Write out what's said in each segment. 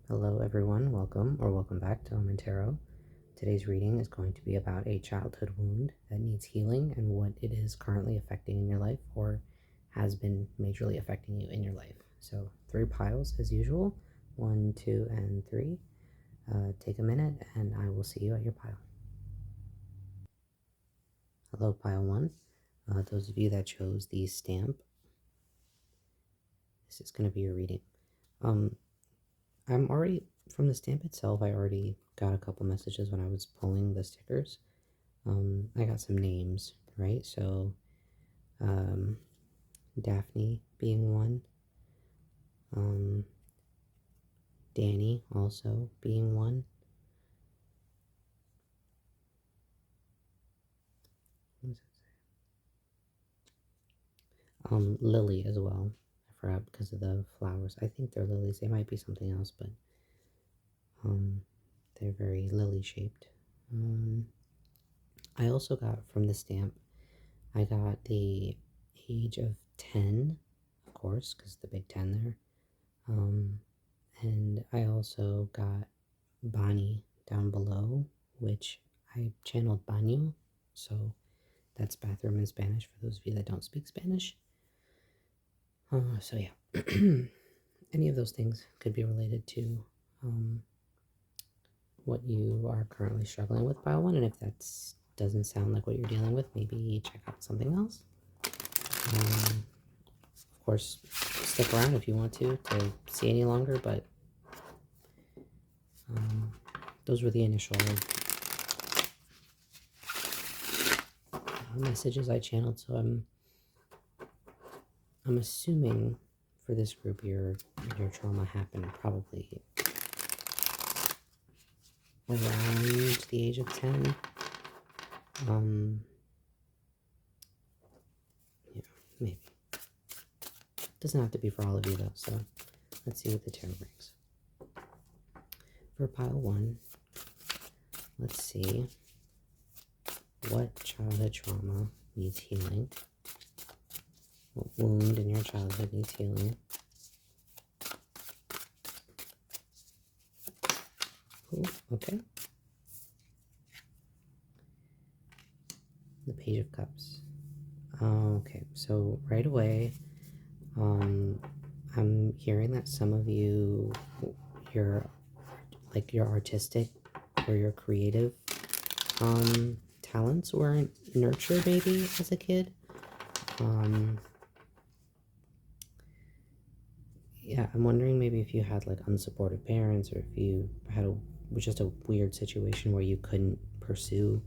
Hello everyone, welcome back to Tarot. Today's reading is going to be about a childhood wound that needs healing and what it is currently affecting in your life or has been majorly affecting you in your life. So 3 piles as usual, 1, 2, and 3. Take a minute and I will see you at your pile. Hello pile 1. Those of you that chose the stamp, this is going to be your reading. I'm already, from the stamp itself, I already got a couple messages when I was pulling the stickers. I got some names, right? So, Daphne being one, Danny also being one. What does it say? Lily as well. I forgot because of the flowers. I think they're lilies. They might be something else, but they're very lily shaped. I also got from the stamp, I got the age of 10, of course, because the big 10 there. And I also got Bonnie down below, which I channeled baño, so that's bathroom in Spanish for those of you that don't speak Spanish. So yeah, any of those things could be related to what you are currently struggling with, pile 1, and if that doesn't sound like what you're dealing with, maybe check out something else. Of course, stick around if you want to see any longer, but those were the initial messages I channeled. So I'm assuming for this group your trauma happened probably around the age of 10. Yeah, maybe. Doesn't have to be for all of you though, so let's see what the tarot brings. For pile 1, let's see what childhood trauma needs healing. What wound in your childhood needs healing. Cool, okay. The Page of Cups. Okay, so right away, I'm hearing that some of you, your artistic or your creative talents weren't nurtured maybe as a kid. Yeah, I'm wondering maybe if you had like unsupportive parents, or if you had just a weird situation where you couldn't pursue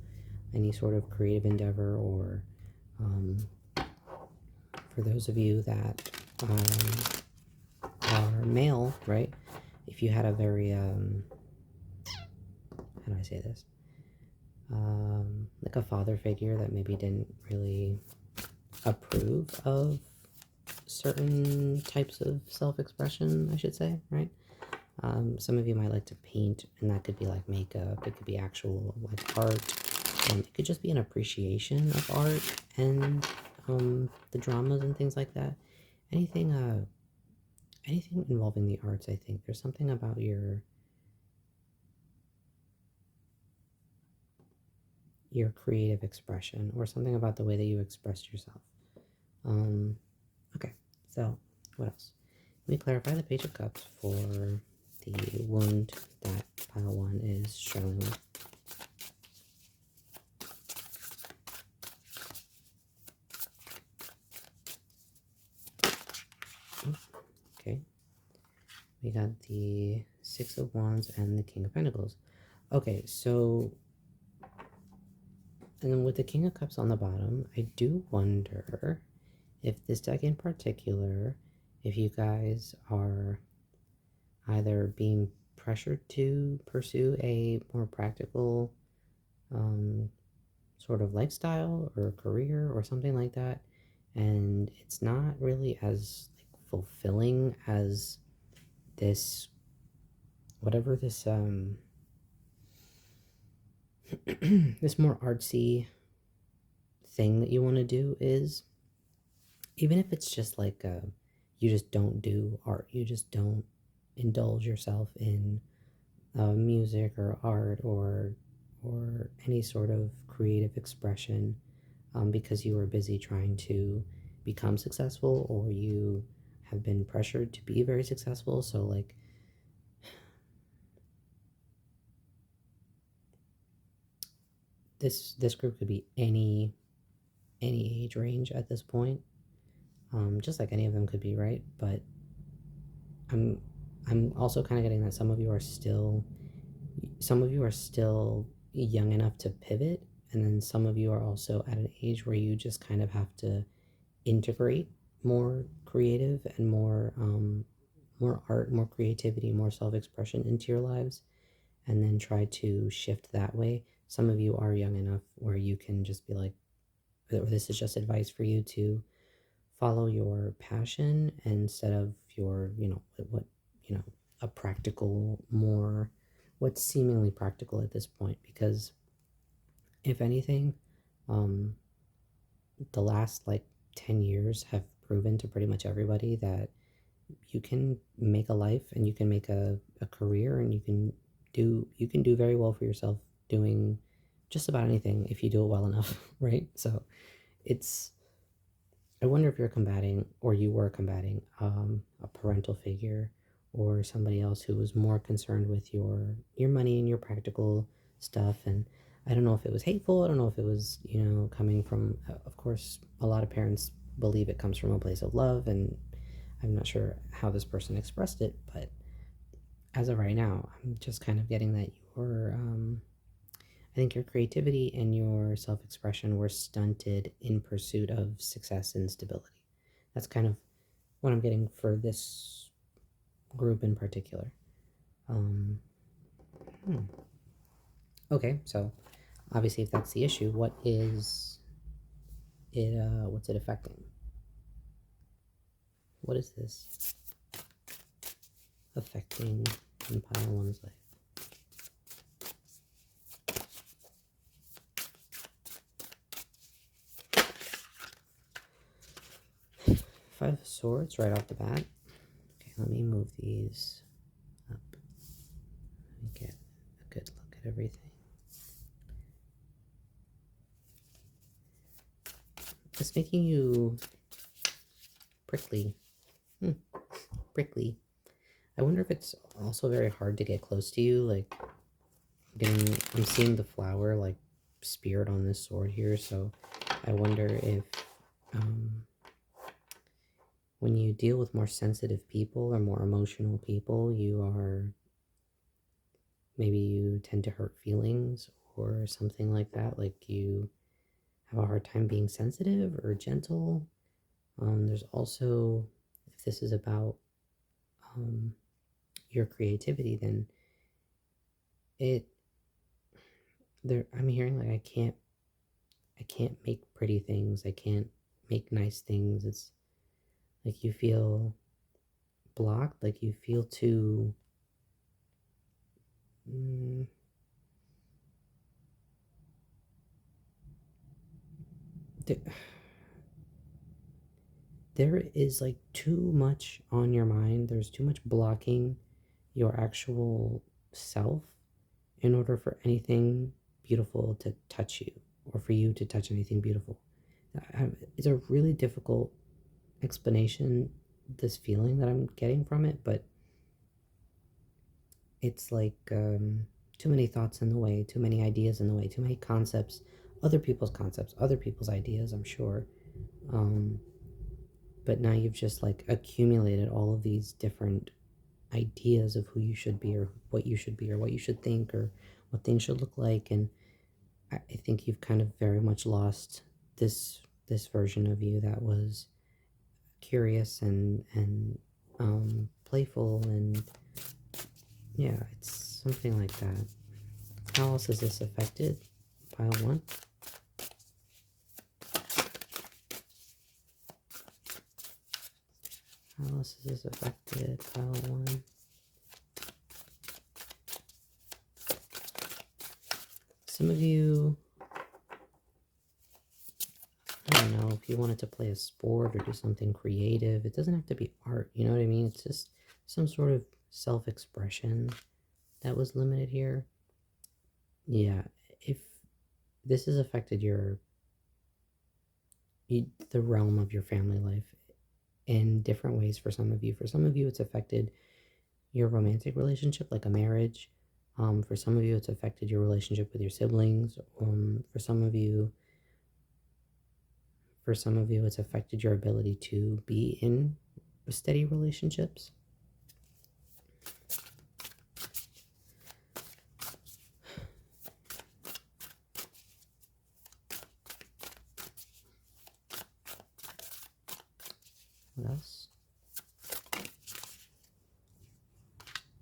any sort of creative endeavor, or for those of you that are male, right? If you had a very how do I say this? Like a father figure that maybe didn't really approve of certain types of self-expression, I should say, right? Some of you might like to paint, and that could be like makeup, it could be actual like art, it could just be an appreciation of art and the dramas and things like that. Anything involving the arts, I think there's something about your creative expression, or something about the way that you express yourself. Okay, so what else? Let me clarify the Page of Cups for the wound that pile 1 is struggling with. Okay, we got the Six of Wands and the King of Pentacles. Okay, so, and then with the King of Cups on the bottom, I do wonder if this deck in particular, if you guys are either being pressured to pursue a more practical sort of lifestyle or career or something like that, and it's not really as like fulfilling as this, whatever this this more artsy thing that you want to do is. Even if it's just like you just don't do art, you just don't indulge yourself in music or art or any sort of creative expression because you were busy trying to become successful, or you have been pressured to be very successful. So like this group could be any age range at this point, just like any of them could be, right? But I'm I'm also kind of getting that some of you are still young enough to pivot, and then some of you are also at an age where you just kind of have to integrate more creative and more art, more creativity, more self-expression into your lives, and then try to shift that way. Some of you are young enough where you can just be like, or this is just advice for you to follow your passion instead of your, what, you know, a practical, more, what's seemingly practical at this point. Because if anything, um, the last like 10 years have proven to pretty much everybody that you can make a life and you can make a career and you can do very well for yourself doing just about anything if you do it well enough, right? So it's I wonder if you're combating, or you were combating, a parental figure or somebody else who was more concerned with your money and your practical stuff. And I don't know if it was hateful. I don't know if it was, coming from. Of course, a lot of parents believe it comes from a place of love, and I'm not sure how this person expressed it, but as of right now, I'm just kind of getting that I think your creativity and your self expression were stunted in pursuit of success and stability. That's kind of what I'm getting for this group in particular. Um, hmm. Okay, so obviously, if that's the issue, what's it affecting? What is this affecting in pile one's life? Five of Swords right off the bat. Okay, let me move these up. Let me get a good look at everything. It's making you prickly. Prickly. I wonder if it's also very hard to get close to you. Like, I'm seeing the flower, like, spirit on this sword here. So I wonder if when you deal with more sensitive people or more emotional people, maybe you tend to hurt feelings or something like that. Like, you have a hard time being sensitive or gentle. There's also, if this is about your creativity, then I'm hearing like I can't make pretty things. I can't make nice things. It's like you feel blocked, like you feel too mm, th- there is like too much on your mind. There's too much blocking your actual self in order for anything beautiful to touch you, or for you to touch anything beautiful. It's a really difficult explanation, this feeling that I'm getting from it, but it's like too many thoughts in the way, too many ideas in the way, too many concepts, other people's ideas, I'm sure. Um, but now you've just like accumulated all of these different ideas of who you should be, or what you should be, or what you should think, or what things should look like. And I think you've kind of very much lost this version of you that was curious and playful, and yeah, it's something like that. How else is this affected? Pile one. How else is this affected? Pile one. Some of you, I don't know, if you wanted to play a sport or do something creative, it doesn't have to be art, you know what I mean? It's just some sort of self-expression that was limited here. Yeah, if this has affected the realm of your family life in different ways for some of you. For some of you, it's affected your romantic relationship, like a marriage. For some of you, it's affected your relationship with your siblings. For some of you, it's affected your ability to be in steady relationships. What else?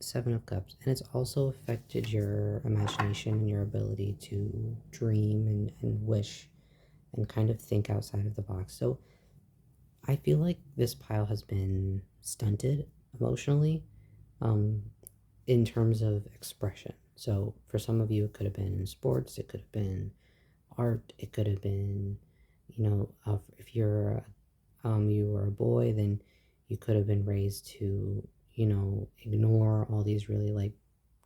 Seven of Cups. And it's also affected your imagination and your ability to dream and wish and kind of think outside of the box. So I feel like this pile has been stunted emotionally, um, in terms of expression. So for some of you, it could have been sports, it could have been art, it could have been, if you were a boy, then you could have been raised to, ignore all these really like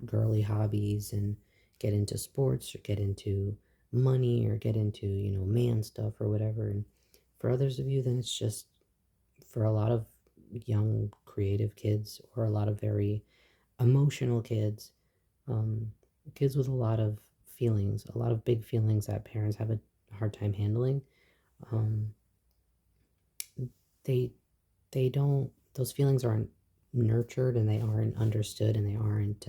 girly hobbies and get into sports or get into money or get into, man stuff or whatever. And for others of you, then it's just for a lot of young creative kids or a lot of very emotional kids, um, kids with a lot of feelings, a lot of big feelings that parents have a hard time handling. Um, they they don't those feelings aren't nurtured and they aren't understood and they aren't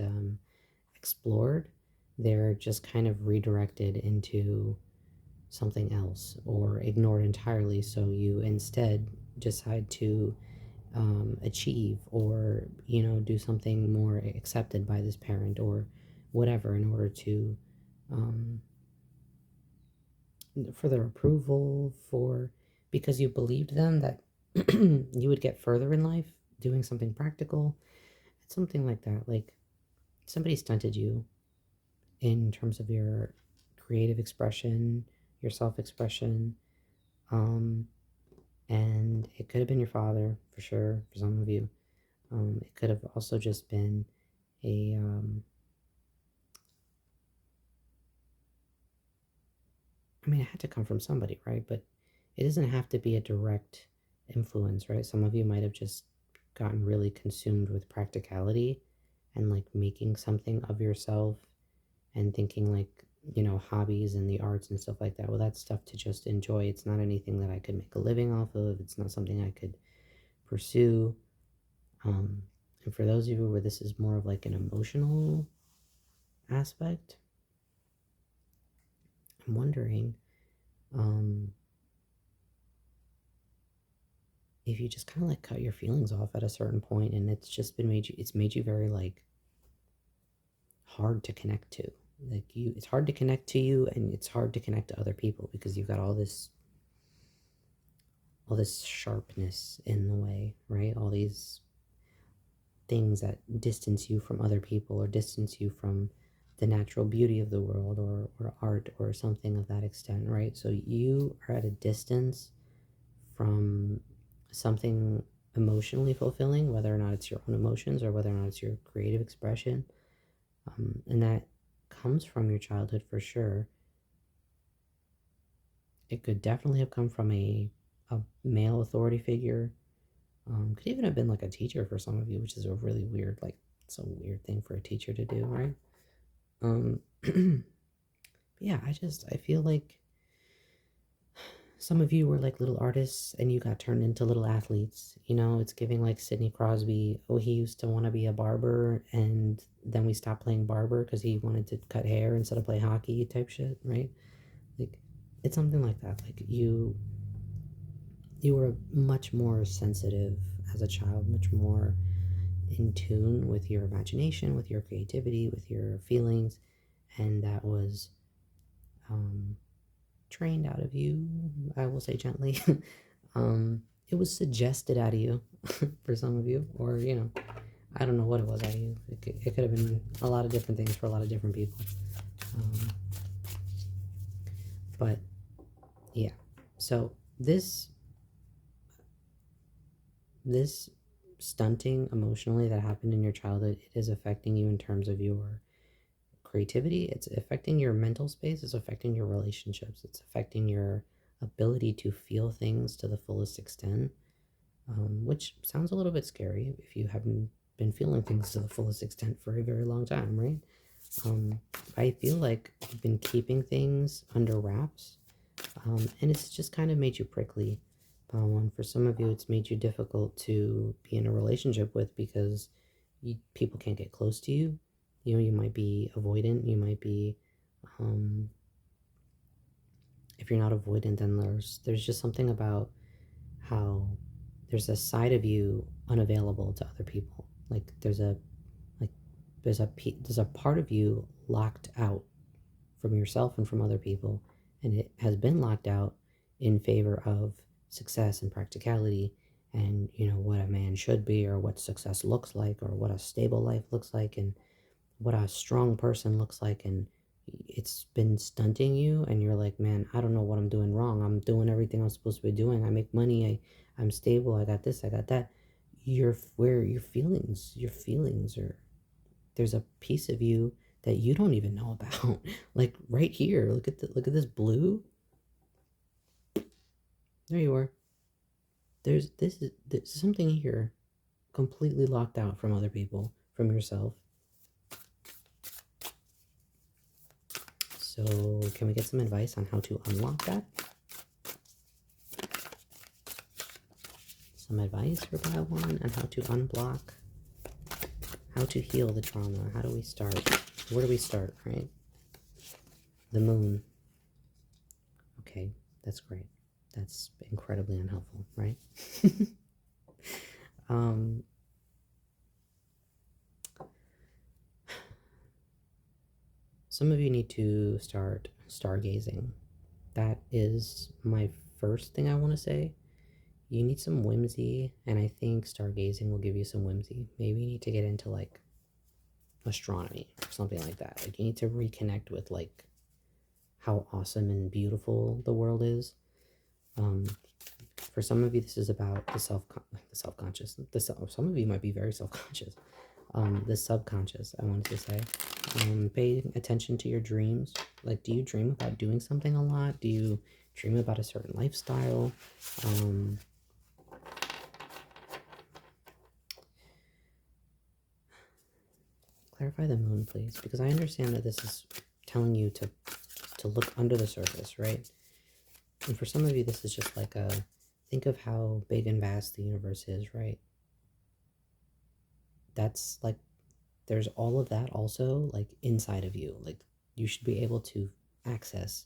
explored. They're just kind of redirected into something else or ignored entirely. So you instead decide to achieve or do something more accepted by this parent or whatever in order to um, for their approval, for because you believed them that you would get further in life doing something practical. It's something like that. Like somebody stunted you in terms of your creative expression, your self-expression, um, and it could have been your father for sure for some of you. It could have also just been a it had to come from somebody, right? But it doesn't have to be a direct influence, right? Some of you might have just gotten really consumed with practicality and like making something of yourself and thinking like, hobbies and the arts and stuff like that. Well, that's stuff to just enjoy. It's not anything that I could make a living off of. It's not something I could pursue. And for those of you where this is more of like an emotional aspect, I'm wondering um, if you just kind of like cut your feelings off at a certain point and it's made you very like hard to connect to. Like it's hard to connect to you and it's hard to connect to other people because you've got all this sharpness in the way, right? All these things that distance you from other people or distance you from the natural beauty of the world or art or something of that extent, right? So you are at a distance from something emotionally fulfilling, whether or not it's your own emotions or whether or not it's your creative expression. And that comes from your childhood for sure. It could definitely have come from a male authority figure. Could even have been like a teacher for some of you, which is a really weird, like, it's a weird thing for a teacher to do, right? Yeah, I feel like some of you were like little artists and you got turned into little athletes. It's giving like Sidney Crosby. Oh, he used to want to be a barber and then we stopped playing barber because he wanted to cut hair instead of play hockey type shit, right? Like, it's something like that. Like you were much more sensitive as a child, much more in tune with your imagination, with your creativity, with your feelings, and that was um, trained out of you, I will say gently. It was suggested out of you for some of you, or, I don't know what it was out of you. It could have been a lot of different things for a lot of different people. Um, but, yeah. So, this stunting emotionally that happened in your childhood, it is affecting you in terms of your creativity. It's affecting your mental space. It's affecting your relationships. It's affecting your ability to feel things to the fullest extent, which sounds a little bit scary if you haven't been feeling things to the fullest extent for a very long time, right? I feel like you've been keeping things under wraps, and it's just kind of made you prickly. For some of you, it's made you difficult to be in a relationship with because people can't get close to you. You know, you might be avoidant. You might be, if you're not avoidant, then there's just something about how there's a side of you unavailable to other people. Like like there's a part of you locked out from yourself and from other people, and it has been locked out in favor of success and practicality, and what a man should be, or what success looks like, or what a stable life looks like, and what a strong person looks like. And it's been stunting you, and you're like, man, I don't know what I'm doing wrong. I'm doing everything I'm supposed to be doing. I make money, I'm stable, I got this, I got that. Where your feelings are, there's a piece of you that you don't even know about. Like right here, look at this blue. There you are. There's something here completely locked out from other people, from yourself. So can we get some advice on how to unlock that? Some advice for pile one on how to unblock, how to heal the trauma. How do we start? Where do we start, right? The moon. Okay, that's great. That's incredibly unhelpful, right? um, some of you need to start stargazing. That is my first thing I want to say. You need some whimsy, and I think stargazing will give you some whimsy. Maybe you need to get into like astronomy or something like that. Like you need to reconnect with like how awesome and beautiful the world is. For some of you, this is about the self-conscious. Some of you might be very self-conscious. The subconscious, I wanted to say. Paying attention to your dreams. Like, do you dream about doing something a lot? Do you dream about a certain lifestyle? Clarify the moon, please, because I understand that this is telling you to look under the surface, right? And for some of you, this is just like think of how big and vast the universe is, right? That's like, there's all of that also like inside of you. Like you should be able to access,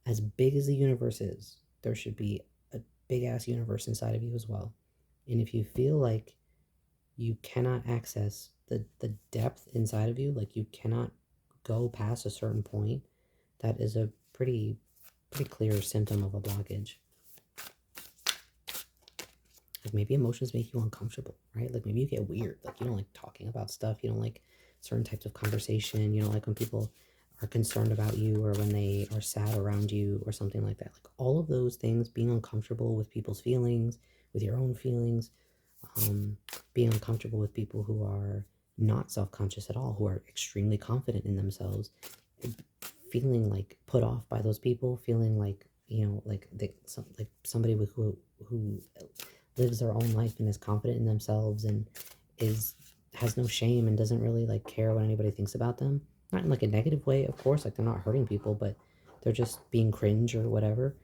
as big as the universe is, there should be a big ass universe inside of you as well. And if you feel like you cannot access the depth inside of you, like you cannot go past a certain point, that is a pretty clear symptom of a blockage. Like maybe emotions make you uncomfortable, right? Like maybe you get weird, like you don't like talking about stuff, you don't like certain types of conversation, you don't like when people are concerned about you, or when they are sad around you, or something like that. Like all of those things, being uncomfortable with people's feelings, with your own feelings, being uncomfortable with people who are not self-conscious at all, who are extremely confident in themselves, feeling like put off by those people, feeling like like somebody who lives their own life and is confident in themselves and has no shame and doesn't really like care what anybody thinks about them. Not in like a negative way, of course, like they're not hurting people, but they're just being cringe or whatever.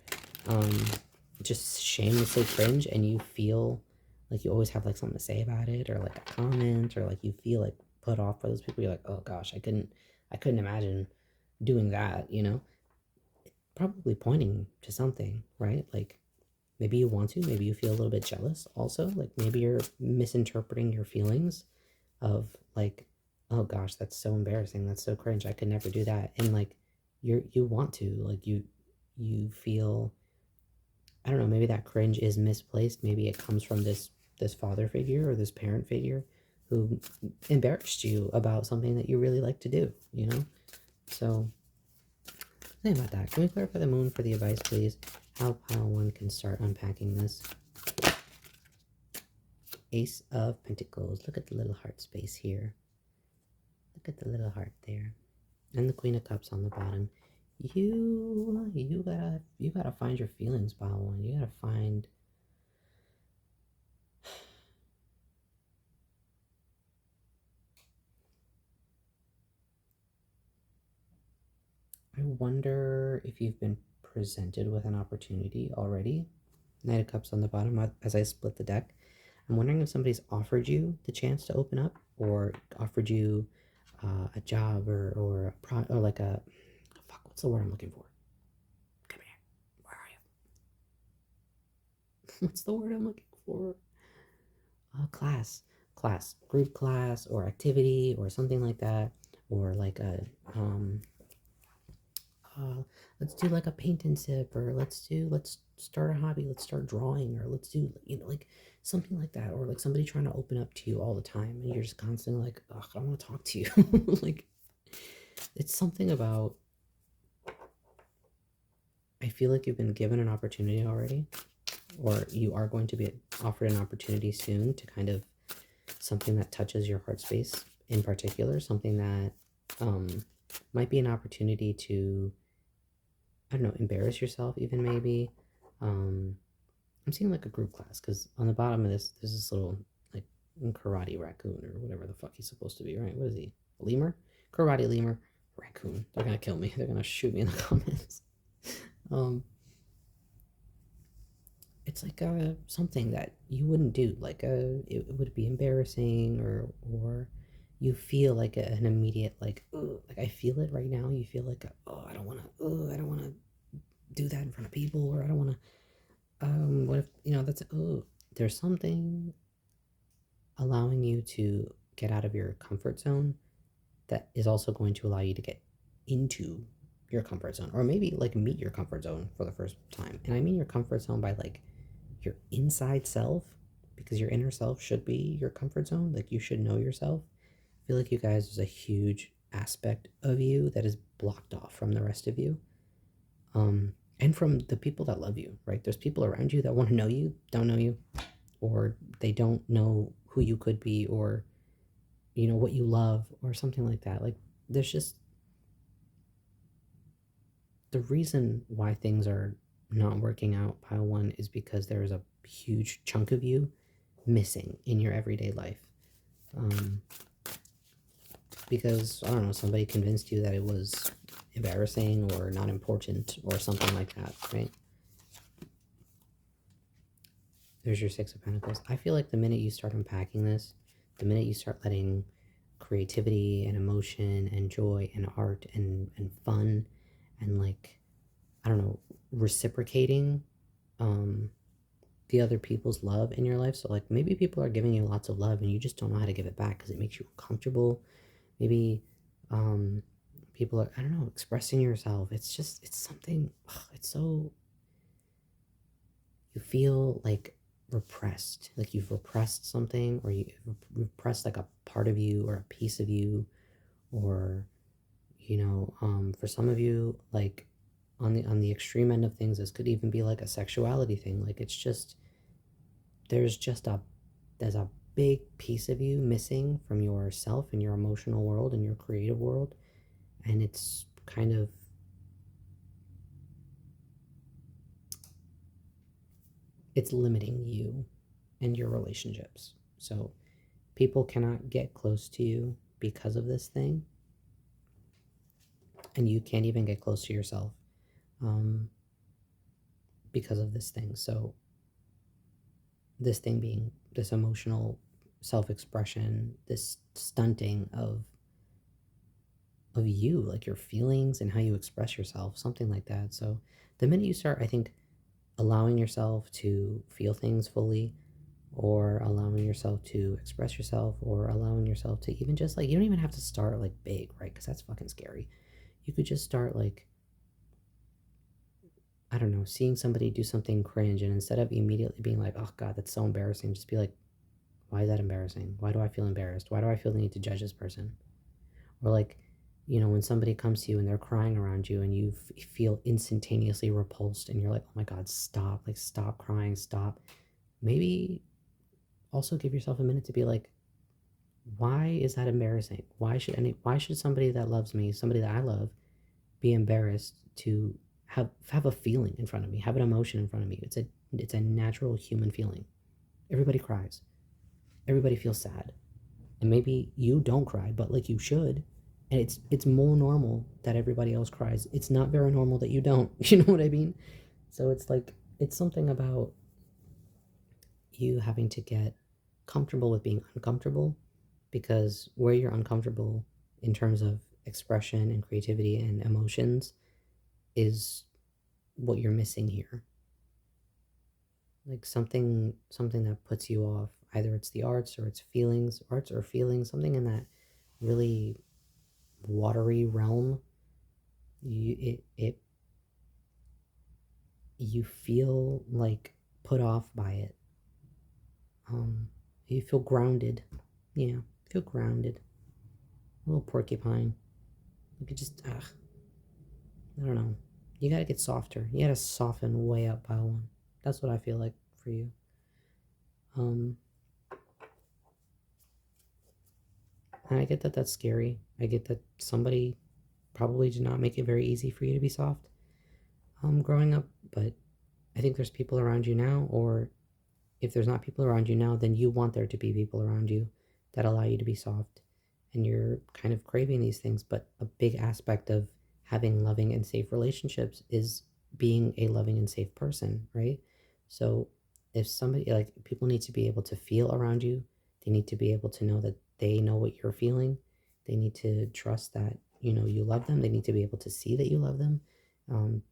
Just shamelessly cringe, and you feel like you always have like something to say about it, or like a comment, or like you feel like put off by those people. You're like, oh gosh, I couldn't imagine doing that, probably pointing to something, right? Like maybe you want to, maybe you feel a little bit jealous also, like maybe you're misinterpreting your feelings of like, oh gosh, that's so embarrassing, that's so cringe, I could never do that. And like you want to, like you feel, I don't know, maybe that cringe is misplaced. Maybe it comes from this father figure or this parent figure who embarrassed you about something that you really like to do, So think about that. Can we clarify the moon for the advice, please? How pile one can start unpacking this. Ace of Pentacles. Look at the little heart space here. Look at the little heart there. And the Queen of Cups on the bottom. You gotta find your feelings, pile one. You gotta find. I wonder if you've been presented with an opportunity already. Knight of Cups on the bottom as I split the deck. I'm wondering if somebody's offered you the chance to open up, or offered you a job, or like a fuck. What's the word I'm looking for? Come here. Where are you? What's the word I'm looking for? Group class, or activity, or something like that, or like a let's do like a paint and sip, or let's start a hobby, let's start drawing, or let's do, like something like that, or like somebody trying to open up to you all the time, and you're just constantly like, ugh, I don't want to talk to you. Like, it's something about, I feel like you've been given an opportunity already, or you are going to be offered an opportunity soon to kind of something that touches your heart space in particular, something that might be an opportunity to, I don't know, embarrass yourself even, maybe. I'm seeing like a group class, because on the bottom of this, there's this little like karate raccoon, or whatever the fuck he's supposed to be, right? What is he? A lemur? Karate lemur raccoon. They're gonna kill me. They're gonna shoot me in the comments. It's like something that you wouldn't do. Like it would be embarrassing, or you feel like an immediate like, ugh, like I feel it right now. You feel like, oh, I don't want to do that in front of people, or I don't want to. What if, that's, oh, there's something allowing you to get out of your comfort zone that is also going to allow you to get into your comfort zone, or maybe like meet your comfort zone for the first time. And I mean your comfort zone by like your inside self, because your inner self should be your comfort zone. Like, you should know yourself. I feel like you guys, there's a huge aspect of you that is blocked off from the rest of you, and from the people that love you, right? There's people around you that want to know you, don't know you, or they don't know who you could be, or what you love, or something like that. Like, there's just, the reason why things are not working out, pile one, is because there is a huge chunk of you missing in your everyday life. Because, I don't know, somebody convinced you that it was embarrassing or not important or something like that, right? There's your Six of Pentacles. I feel like the minute you start unpacking this, the minute you start letting creativity and emotion and joy and art and fun and, like, I don't know, reciprocating the other people's love in your life. So like, maybe people are giving you lots of love and you just don't know how to give it back because it makes you uncomfortable. Maybe people are, I don't know, expressing yourself. It's just, it's something, it's so, you feel like repressed, like you've repressed something, or you've repressed like a part of you or a piece of you, or for some of you, like on the extreme end of things, this could even be like a sexuality thing. Like, it's just, there's a big piece of you missing from yourself and your emotional world and your creative world, and it's kind of, it's limiting you and your relationships. So people cannot get close to you because of this thing, and you can't even get close to yourself because of this thing. So this thing being this emotional self-expression, this stunting of you, like your feelings and how you express yourself, something like that. So the minute you start, I think, allowing yourself to feel things fully, or allowing yourself to express yourself, or allowing yourself to even just, like, you don't even have to start like big, right? Because that's fucking scary. You could just start like, I don't know, seeing somebody do something cringe, and instead of immediately being like, oh God, that's so embarrassing, just be like, why is that embarrassing? Why do I feel embarrassed? Why do I feel the need to judge this person? Or like, when somebody comes to you and they're crying around you, and you feel instantaneously repulsed, and you're like, oh my God, stop, like, stop crying, stop. Maybe also give yourself a minute to be like, why is that embarrassing? Why should somebody that loves me, somebody that I love, be embarrassed to have a feeling in front of me, have an emotion in front of me? It's a natural human feeling. Everybody cries. Everybody feels sad. And maybe you don't cry, but like you should. And it's more normal that everybody else cries. It's not very normal that you don't. You know what I mean? So it's like it's something about you having to get comfortable with being uncomfortable, because where you're uncomfortable in terms of expression and creativity and emotions is what you're missing here. Like something that puts you off. Either it's the arts or it's feelings, arts or feelings, something in that really watery realm. You feel like put off by it. You feel grounded. Yeah, feel grounded. A little porcupine. You could just, I don't know. You gotta get softer. You gotta soften way up by one. That's what I feel like for you. And I get that that's scary. I get that somebody probably did not make it very easy for you to be soft growing up, but I think there's people around you now, or if there's not people around you now, then you want there to be people around you that allow you to be soft. And you're kind of craving these things, but a big aspect of having loving and safe relationships is being a loving and safe person, right? So if somebody, like, people need to be able to feel around you, they need to be able to know that they know what you're feeling. They need to trust that, you love them. They need to be able to see that you love them. Um,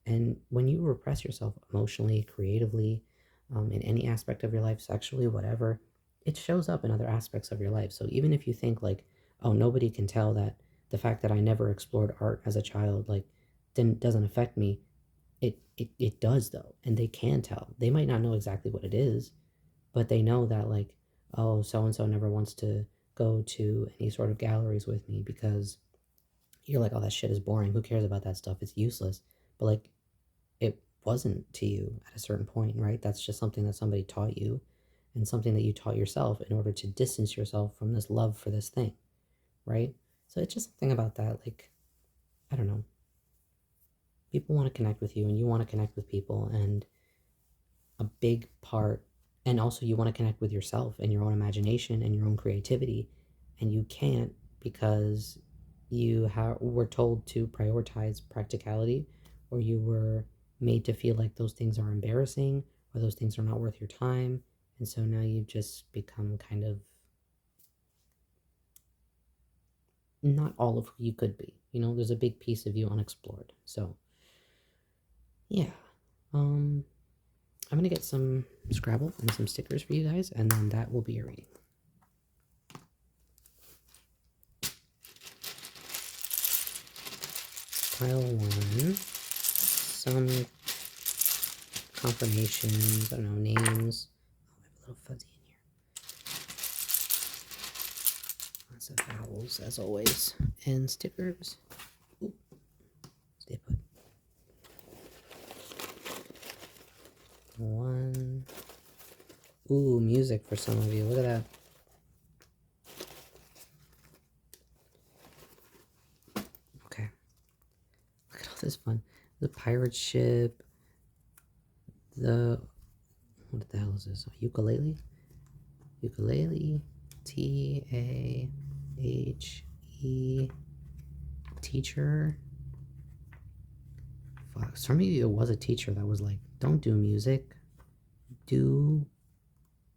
and when you repress yourself emotionally, creatively, in any aspect of your life, sexually, whatever, it shows up in other aspects of your life. So even if you think like, oh, nobody can tell that the fact that I never explored art as a child, like, then doesn't affect me, it does though. And they can tell. They might not know exactly what it is, but they know that, like, oh, so and so never wants to go to any sort of galleries with me because you're like, oh, that shit is boring. Who cares about that stuff? It's useless. But like, it wasn't to you at a certain point, right? That's just something that somebody taught you, and something that you taught yourself in order to distance yourself from this love for this thing, right? So it's just something about that. Like, I don't know. People want to connect with you, and you want to connect with people, and a big part, and also you want to connect with yourself and your own imagination and your own creativity, and you can't because were told to prioritize practicality, or you were made to feel like those things are embarrassing or those things are not worth your time. And so now you've just become kind of not all of who you could be. There's a big piece of you unexplored. So, yeah. I'm gonna get some Scrabble and some stickers for you guys, and then that will be your reading. Pile 1. Some confirmations, I don't know, names. Oh, I have a little fuzzy in here. Lots of vowels, as always. And stickers. Ooh, stay put. 1. Ooh, music for some of you. Look at that. Okay. Look at all this fun. The pirate ship. What the hell is this? Ukulele? Ukulele. Tahe. Teacher. Fuck. Some of you, it was a teacher that was like, don't do music. Do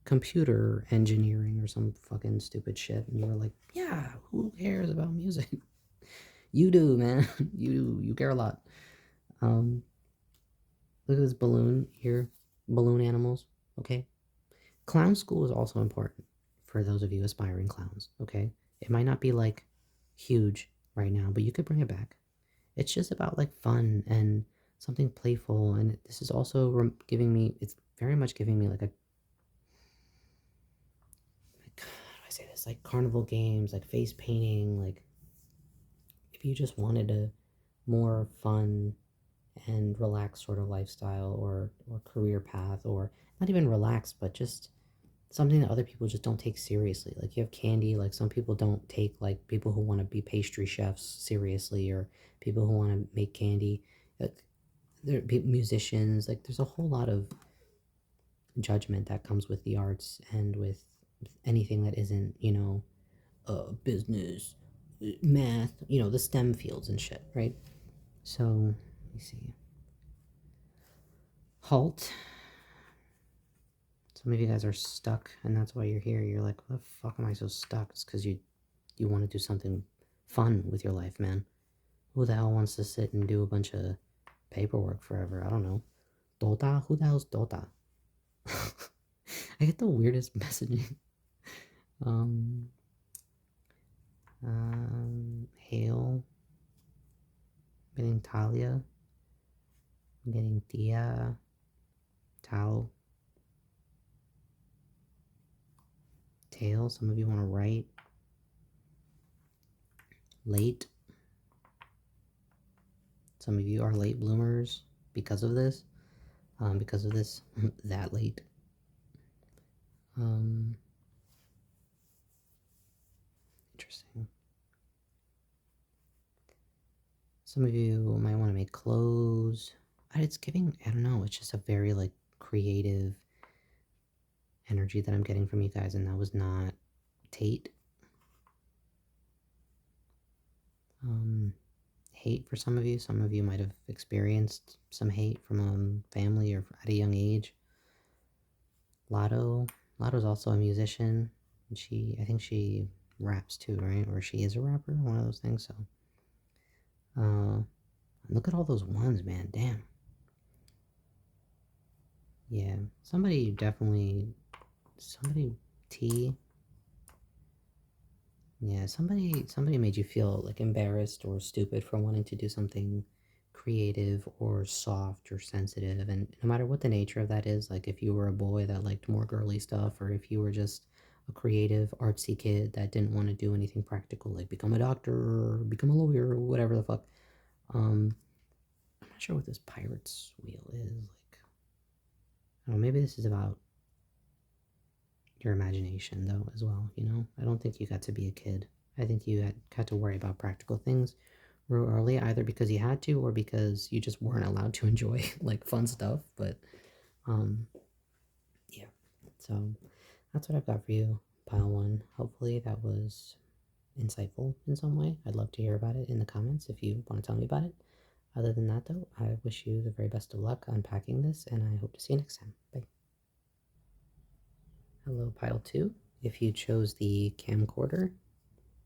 computer engineering or some fucking stupid shit. And you were like, yeah, who cares about music? You do, man. You care a lot. Look at this balloon here. Balloon animals. Okay. Clown school is also important for those of you aspiring clowns. Okay. It might not be like huge right now, but you could bring it back. It's just about like fun and something playful. And this is also giving me, it's very much giving me like a, how do I say this? Like carnival games, like face painting. Like if you just wanted a more fun and relaxed sort of lifestyle or career path, or not even relaxed, but just something that other people just don't take seriously. Like you have candy, like some people don't take like people who want to be pastry chefs seriously, or people who want to make candy. Like they're musicians. Like there's a whole lot of judgment that comes with the arts and with anything that isn't, business, math, the STEM fields and shit, right? So let me see. Halt. Some of you guys are stuck, and that's why you're here. You're like, what the fuck am I so stuck? It's because you want to do something fun with your life, man. Who the hell wants to sit and do a bunch of paperwork forever? I don't know. Dota? Who the hell's Dota? I get the weirdest messaging. Um, Hail. I'm getting Talia. I'm getting Dia. Tao. Tail. Some of you want to write. Late. Some of you are late bloomers because of this. That late. Interesting. Some of you might want to make clothes. It's giving, I don't know, it's just a very like creative energy that I'm getting from you guys, and that was not Tate. Hate for some of you. Some of you might have experienced some hate from a family or at a young age. Lotto's also a musician. And I think she raps too, right? Or she is a rapper, one of those things. So, look at all those ones, man. Damn. Yeah, somebody T. Yeah, somebody made you feel like embarrassed or stupid for wanting to do something creative or soft or sensitive. And no matter what the nature of that is, like if you were a boy that liked more girly stuff, or if you were just a creative, artsy kid that didn't want to do anything practical, like become a doctor or become a lawyer or whatever the fuck. I'm not sure what this pirate's wheel is. Like, I don't know, maybe this is about your imagination though as well, I don't think you got to be a kid. I think you had to worry about practical things real early, either because you had to or because you just weren't allowed to enjoy like fun stuff. But yeah, so that's what I've got for you, pile one. Hopefully that was insightful in some way. I'd love to hear about it in the comments if you want to tell me about it. Other than that though, I wish you the very best of luck unpacking this, and I hope to see you next time. Bye. Hello, pile two. If you chose the camcorder,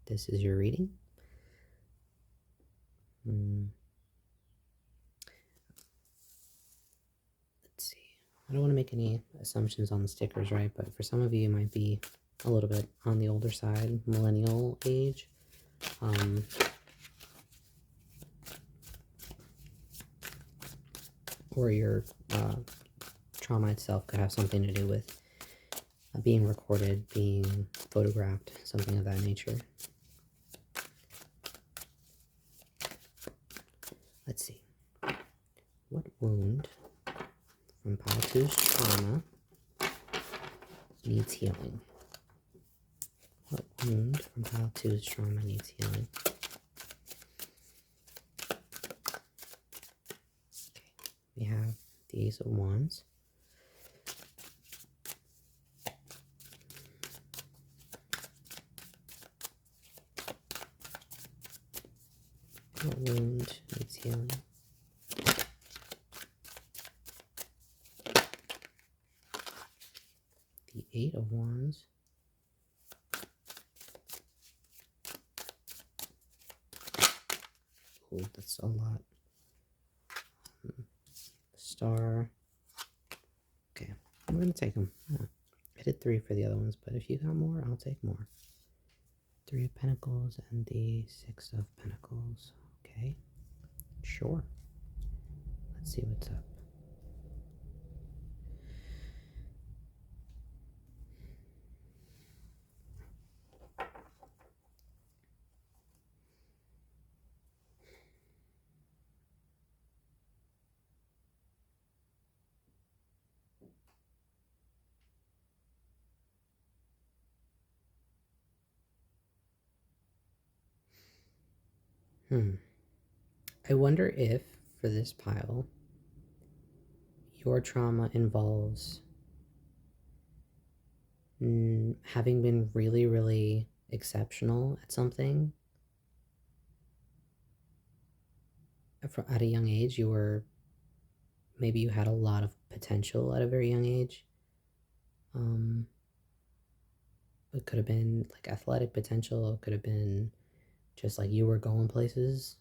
this is your reading. Let's see. I don't want to make any assumptions on the stickers, right? But for some of you, it might be a little bit on the older side, millennial age. Or your trauma itself could have something to do with being recorded, being photographed, something of that nature. Let's see. What wound from pile two's trauma needs healing? What wound from pile two's trauma needs healing? Okay, we have the Ace of Wands. What wound needs healing? The Eight of Wands. Oh, that's a lot. Star. Okay, I'm gonna take them. I did 3 for the other ones, but if you got more, I'll take more. 3 of Pentacles and the 6 of Pentacles. Okay, sure. Let's see what's up. I wonder if, for this pile, your trauma involves having been really, really exceptional at something. At a young age, maybe you had a lot of potential at a very young age. Um, it could have been like athletic potential, it could have been just like you were going places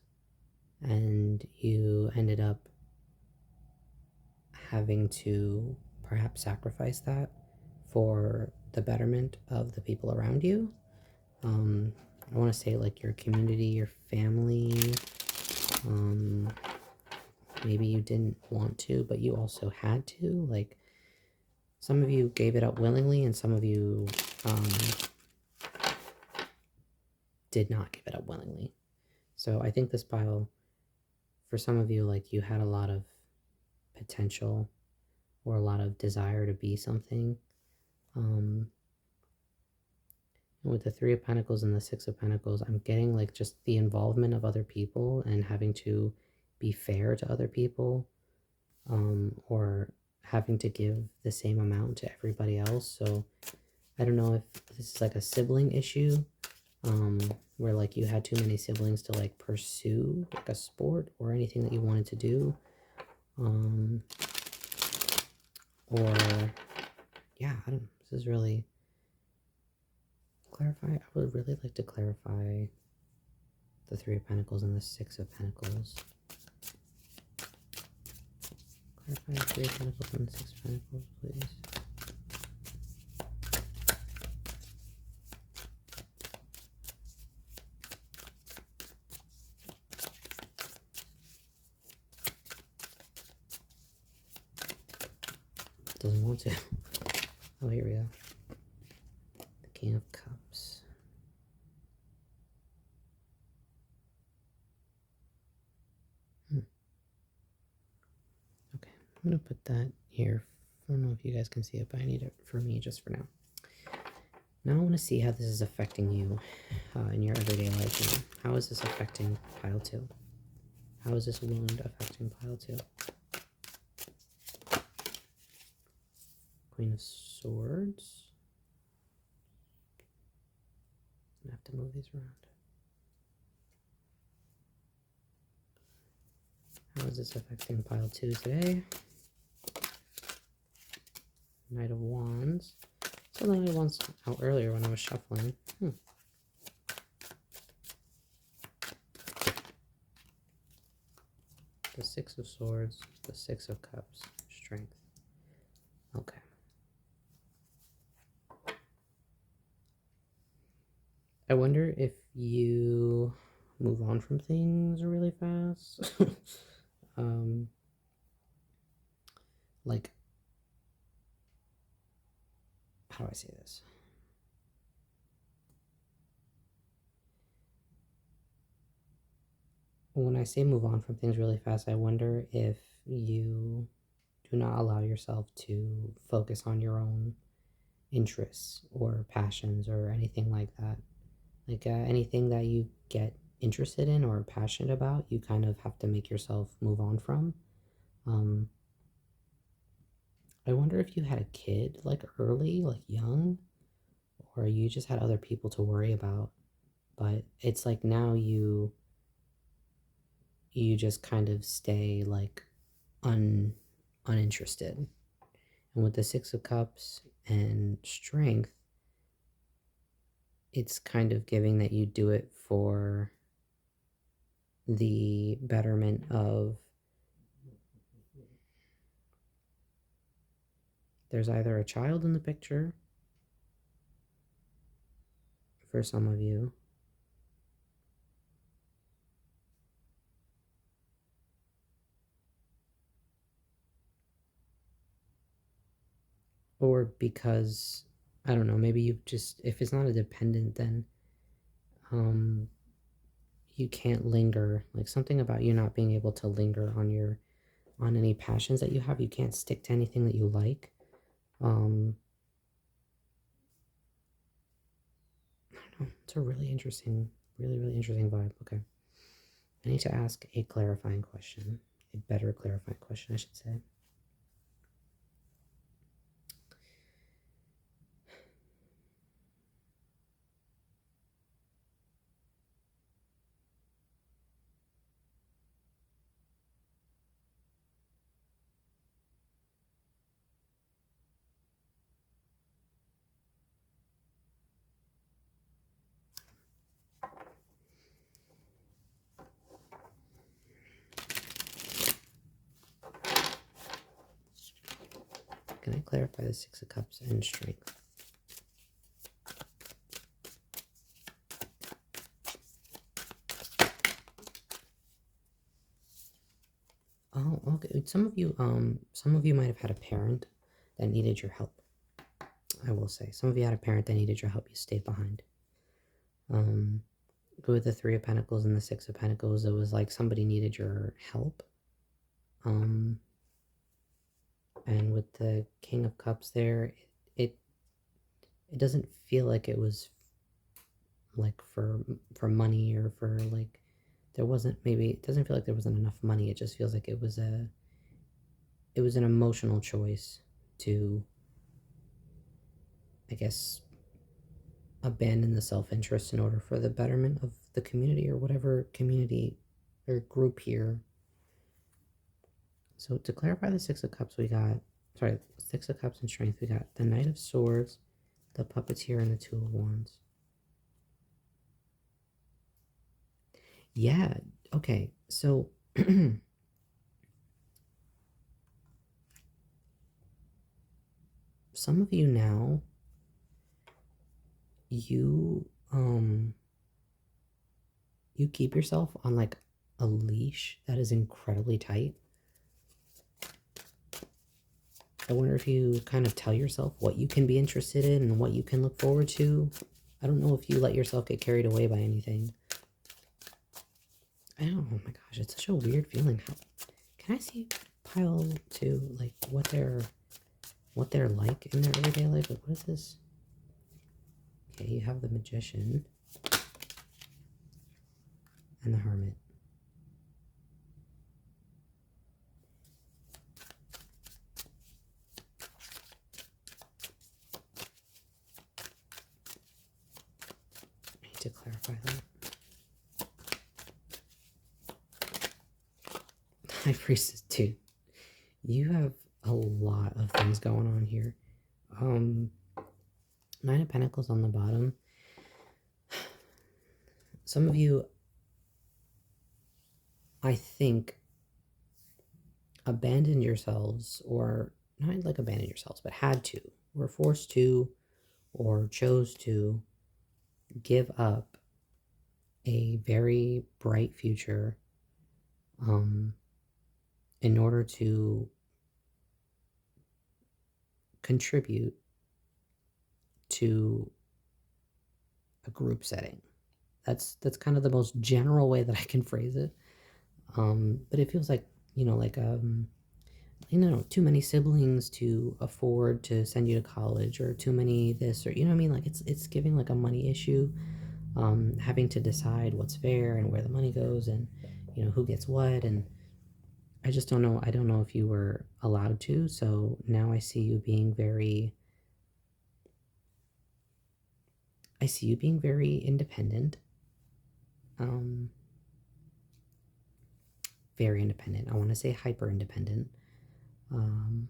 and you ended up having to perhaps sacrifice that for the betterment of the people around you. I want to say like your community, your family. Um, maybe you didn't want to, but you also had to. Like some of you gave it up willingly, and some of you did not give it up willingly. So I think this pile, for some of you, like you had a lot of potential or a lot of desire to be something. With the Three of Pentacles and the Six of Pentacles, I'm getting like just the involvement of other people and having to be fair to other people, or having to give the same amount to everybody else. So I don't know if this is like a sibling issue, where like you had too many siblings to like pursue like a sport or anything that you wanted to do. Or yeah, I don't know. This is really clarify. I would really like to clarify the Three of Pentacles and the Six of Pentacles. Clarify the Three of Pentacles and the Six of Pentacles, please. Doesn't want to. Oh, here we go. The King of Cups. Okay, I'm going to put that here. I don't know if you guys can see it, but I need it for me just for now. Now I want to see how this is affecting you in your everyday life. How is this affecting pile 2? How is this wound affecting pile 2? Queen of Swords. I'm going to have to move these around. How is this affecting pile 2 today? Knight of Wands. So the Knight of Wands out earlier when I was shuffling. The Six of Swords, the Six of Cups, Strength. Okay. I wonder if you move on from things really fast. Like, how do I say this? When I say move on from things really fast, I wonder if you do not allow yourself to focus on your own interests or passions or anything like that. Like anything that you get interested in or passionate about, you kind of have to make yourself move on from. I wonder if you had a kid like early, like young, or you just had other people to worry about. But it's like now you just kind of stay like uninterested. And with the Six of Cups and Strength, it's kind of giving that you do it for the betterment of, there's either a child in the picture for some of you, or because, I don't know, maybe you've just, if it's not a dependent, then you can't linger, like something about you not being able to linger on any passions that you have. You can't stick to anything that you like. I don't know, it's a really interesting, really interesting vibe. Okay, I need to ask a clarifying question, a better clarifying question, I should say. Can I clarify the Six of Cups and Strength? Oh, okay. Some of you might have had a parent that needed your help. I will say, some of you had a parent that needed your help. You stayed behind. With the Three of Pentacles and the Six of Pentacles, it was like somebody needed your help. And with the King of Cups there, it doesn't feel like it was like for money or for like there wasn't, maybe it doesn't feel like there wasn't enough money. It just feels like it was an emotional choice to, I guess, abandon the self-interest in order for the betterment of the community or whatever community or group here. So to clarify the Six of Cups, we got, sorry, Six of Cups and Strength, we got the Knight of Swords, the Puppeteer, and the Two of Wands. Yeah, okay, so some of you now, you you keep yourself on like a leash that is incredibly tight. I wonder if you kind of tell yourself what you can be interested in and what you can look forward to. I don't know if you let yourself get carried away by anything. I don't know. Oh my gosh, it's such a weird feeling. Can I see pile two, like what they're like in their everyday life? Like, what is this? Okay, you have the Magician and the Hermit. I need to clarify that. High Priestess too. You have a lot of things going on here. Nine of Pentacles on the bottom. Some of you, I think, abandoned yourselves, or not like abandoned yourselves, but had to, were forced to, or chose to give up a very bright future in order to contribute to a group setting. That's kind of the most general way that I can phrase it. But it feels like, like too many siblings to afford to send you to college, or too many this, or what I mean, like it's giving like a money issue, having to decide what's fair and where the money goes, and who gets what. And I just don't know. I don't know if you were allowed to. So now I see you being very independent. Very independent. I want to say hyper independent. And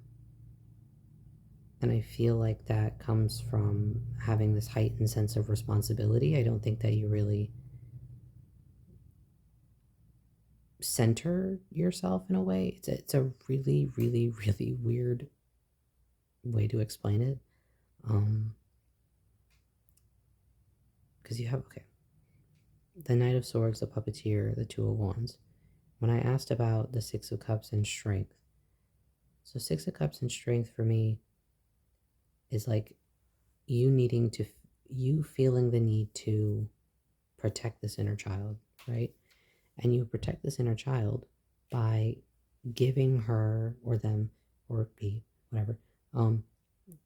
I feel like that comes from having this heightened sense of responsibility. I don't think that you really center yourself in a way. It's a really, really, really weird way to explain it. Because you have, okay, the Knight of Swords, the Puppeteer, the Two of Wands. When I asked about the Six of Cups and Strength, so Six of Cups and Strength for me is like you feeling the need to protect this inner child, right? And you protect this inner child by giving her or them or be whatever,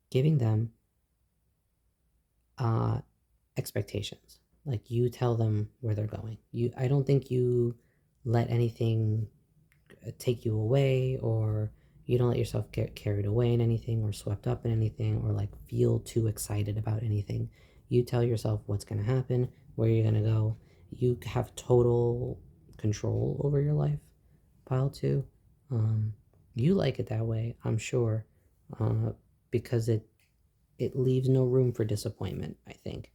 giving them expectations. Like, you tell them where they're going. I don't think you let anything take you away, or you don't let yourself get carried away in anything or swept up in anything or like feel too excited about anything. You tell yourself what's going to happen, where you're going to go. You have total control over your life. Pile two. You like it that way, I'm sure, because it leaves no room for disappointment, I think.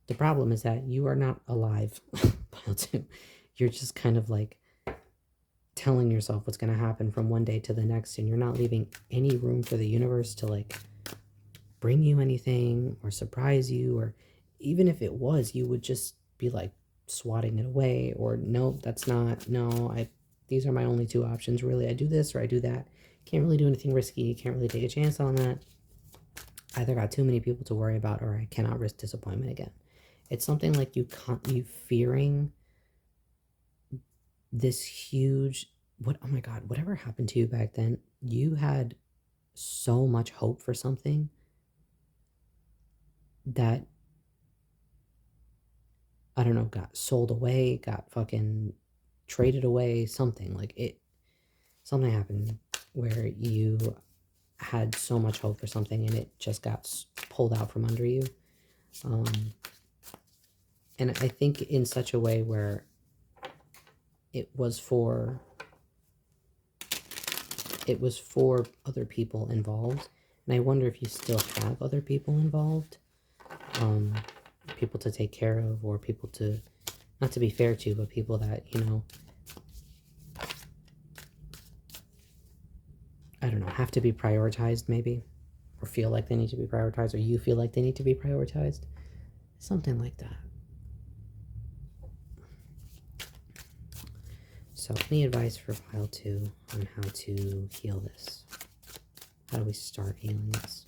The problem is that you are not alive, pile two. You're just kind of like telling yourself what's going to happen from one day to the next, and you're not leaving any room for the universe to like bring you anything or surprise you, or even if it was, you would just be like swatting it away, or nope, that's not, no, these are my only two options, really. I do this or I do that. Can't really do anything risky, can't really take a chance on that. Either got too many people to worry about, or I cannot risk disappointment again. It's something like you fearing this huge, what, oh my god, whatever happened to you back then. You had so much hope for something that, I don't know, got sold away, got fucking traded away, something like it. Something happened where you had so much hope for something and it just got pulled out from under you. And I think in such a way where it was for other people involved. And I wonder if you still have other people involved, people to take care of, or people to, not to be fair to, but people that, you know, I don't know, have to be prioritized maybe, or feel like they need to be prioritized, or you feel like they need to be prioritized. Something like that. So any advice for pile two on how to heal this? How do we start healing this?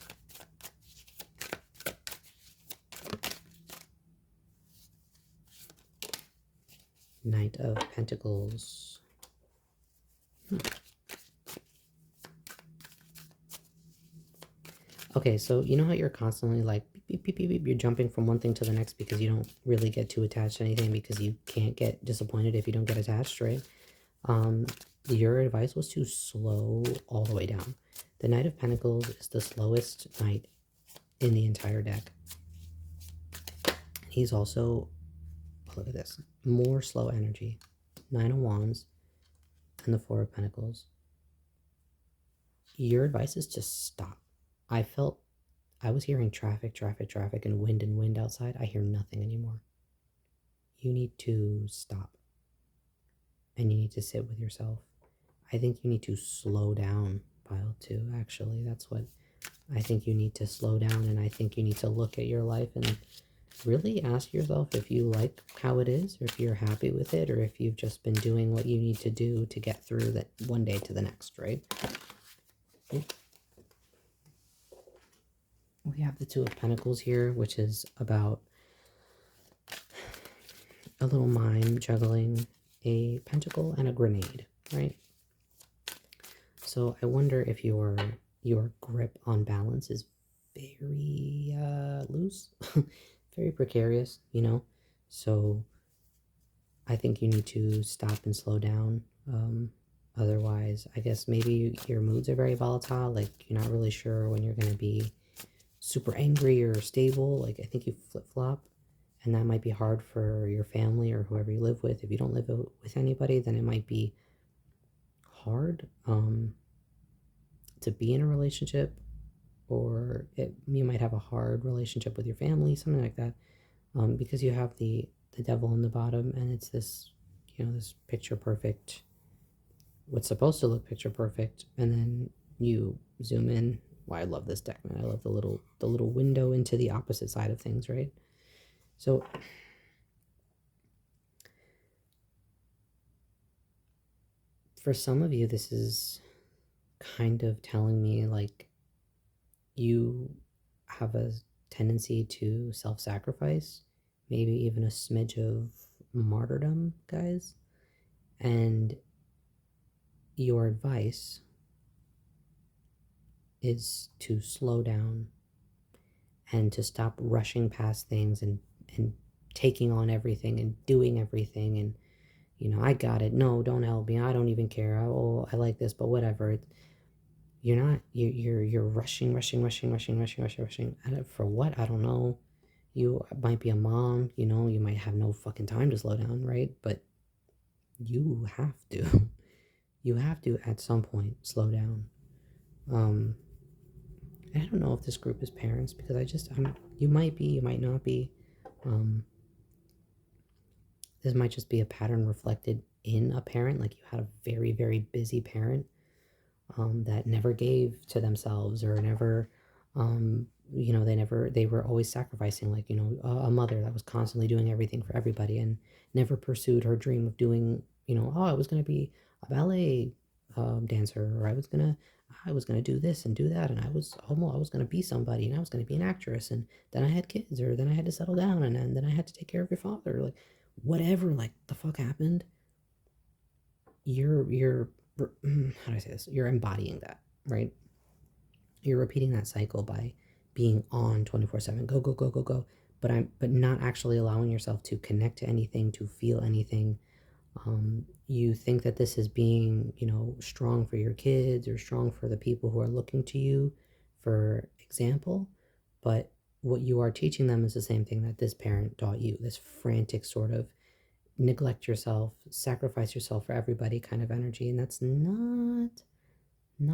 Knight of Pentacles. Okay, so you know how you're constantly like beep, beep, beep, beep, you're jumping from one thing to the next because you don't really get too attached to anything, because you can't get disappointed if you don't get attached, right? Your advice was to slow all the way down. The Knight of Pentacles is the slowest knight in the entire deck. He's also, look at this, more slow energy. 9 of Wands and the 4 of Pentacles. Your advice is to stop. I was hearing traffic, and wind outside. I hear nothing anymore. You need to stop. And you need to sit with yourself. I think you need to slow down, pile two, actually. That's what I think you need to slow down, and I think you need to look at your life and really ask yourself if you like how it is, or if you're happy with it, or if you've just been doing what you need to do to get through that one day to the next, right? We have the 2 of Pentacles here, which is about a little mime juggling a pentacle and a grenade, right? So I wonder if your grip on balance is very loose, very precarious, you know? So I think you need to stop and slow down. Otherwise, I guess maybe your moods are very volatile, like you're not really sure when you're going to be super angry or stable. Like, I think you flip-flop, and that might be hard for your family or whoever you live with. If you don't live with anybody, then it might be hard to be in a relationship, or you might have a hard relationship with your family, something like that, because you have the devil on the bottom, and it's this, you know, this picture perfect, what's supposed to look picture perfect, and then you zoom in. Why, I love this deck, man. I love the little window into the opposite side of things, right? So for some of you, this is kind of telling me like you have a tendency to self-sacrifice, maybe even a smidge of martyrdom, guys. And your advice is to slow down and to stop rushing past things and taking on everything and doing everything and I got it. No, don't help me. I don't even care. Oh, I like this, but whatever. You're not. You're rushing. For what? I don't know. You might be a mom. You might have no fucking time to slow down, right? But you have to. You have to at some point slow down. Um, I don't know if this group is parents because you might be, you might not be. Um, this might just be a pattern reflected in a parent. Like you had a very, very busy parent that never gave to themselves or never, they were always sacrificing, like, a mother that was constantly doing everything for everybody and never pursued her dream of doing, oh, I was going to be a ballet dancer, or I was gonna do this and do that, and I was gonna be somebody, and I was gonna be an actress, and then I had kids, or then I had to settle down, and then I had to take care of your father, like whatever, like the fuck happened. You're how do I say this? You're embodying that, right? You're repeating that cycle by being on 24/7, go go go go go, but not actually allowing yourself to connect to anything, to feel anything. You think that this is being, strong for your kids or strong for the people who are looking to you for example, but what you are teaching them is the same thing that this parent taught you, this frantic sort of neglect yourself, sacrifice yourself for everybody kind of energy, and that's not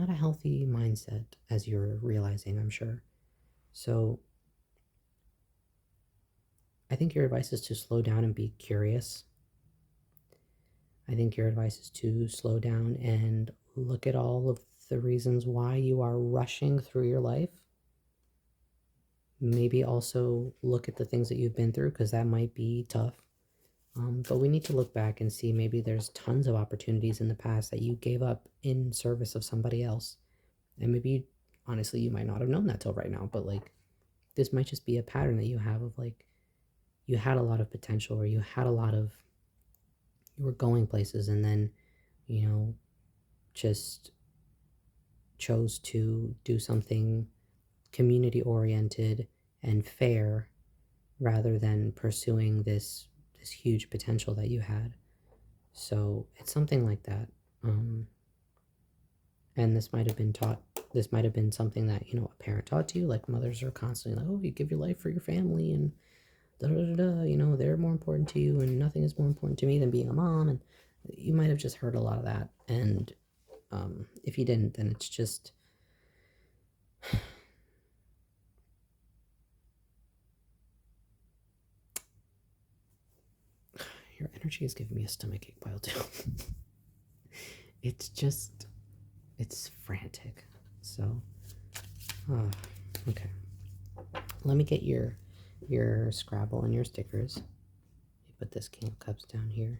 a healthy mindset, as you're realizing, I'm sure. So I think your advice is to slow down and be curious. I think your advice is to slow down and look at all of the reasons why you are rushing through your life. Maybe also look at the things that you've been through, because that might be tough. But we need to look back and see maybe there's tons of opportunities in the past that you gave up in service of somebody else. And maybe, honestly, you might not have known that till right now, but like, this might just be a pattern that you have of like, you had a lot of potential, or you were going places, and then, you know, just chose to do something community oriented and fair rather than pursuing this huge potential that you had. So it's something like that. And this might have been something that, a parent taught to you. Like mothers are constantly like, oh, you give your life for your family, and da da da da, they're more important to you, and nothing is more important to me than being a mom. And you might have just heard a lot of that. And if you didn't, then it's just, your energy is giving me a stomachache pile too. It's frantic. So, okay. Let me get your Scrabble and your stickers. Let me put this King of Cups down here.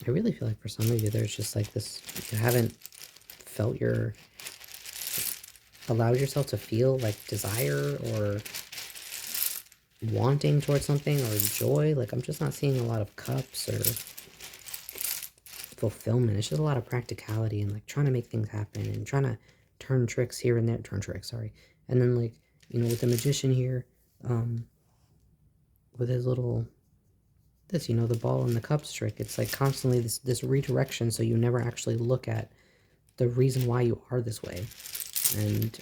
I really feel like for some of you, there's just like this, you haven't felt allowed yourself to feel like desire or wanting towards something, or joy. Like, I'm just not seeing a lot of cups or fulfillment. It's just a lot of practicality and like trying to make things happen and trying to turn tricks here and there. And then, like, with the magician here, with his little, the ball and the cups trick, it's like constantly this redirection, so you never actually look at the reason why you are this way. And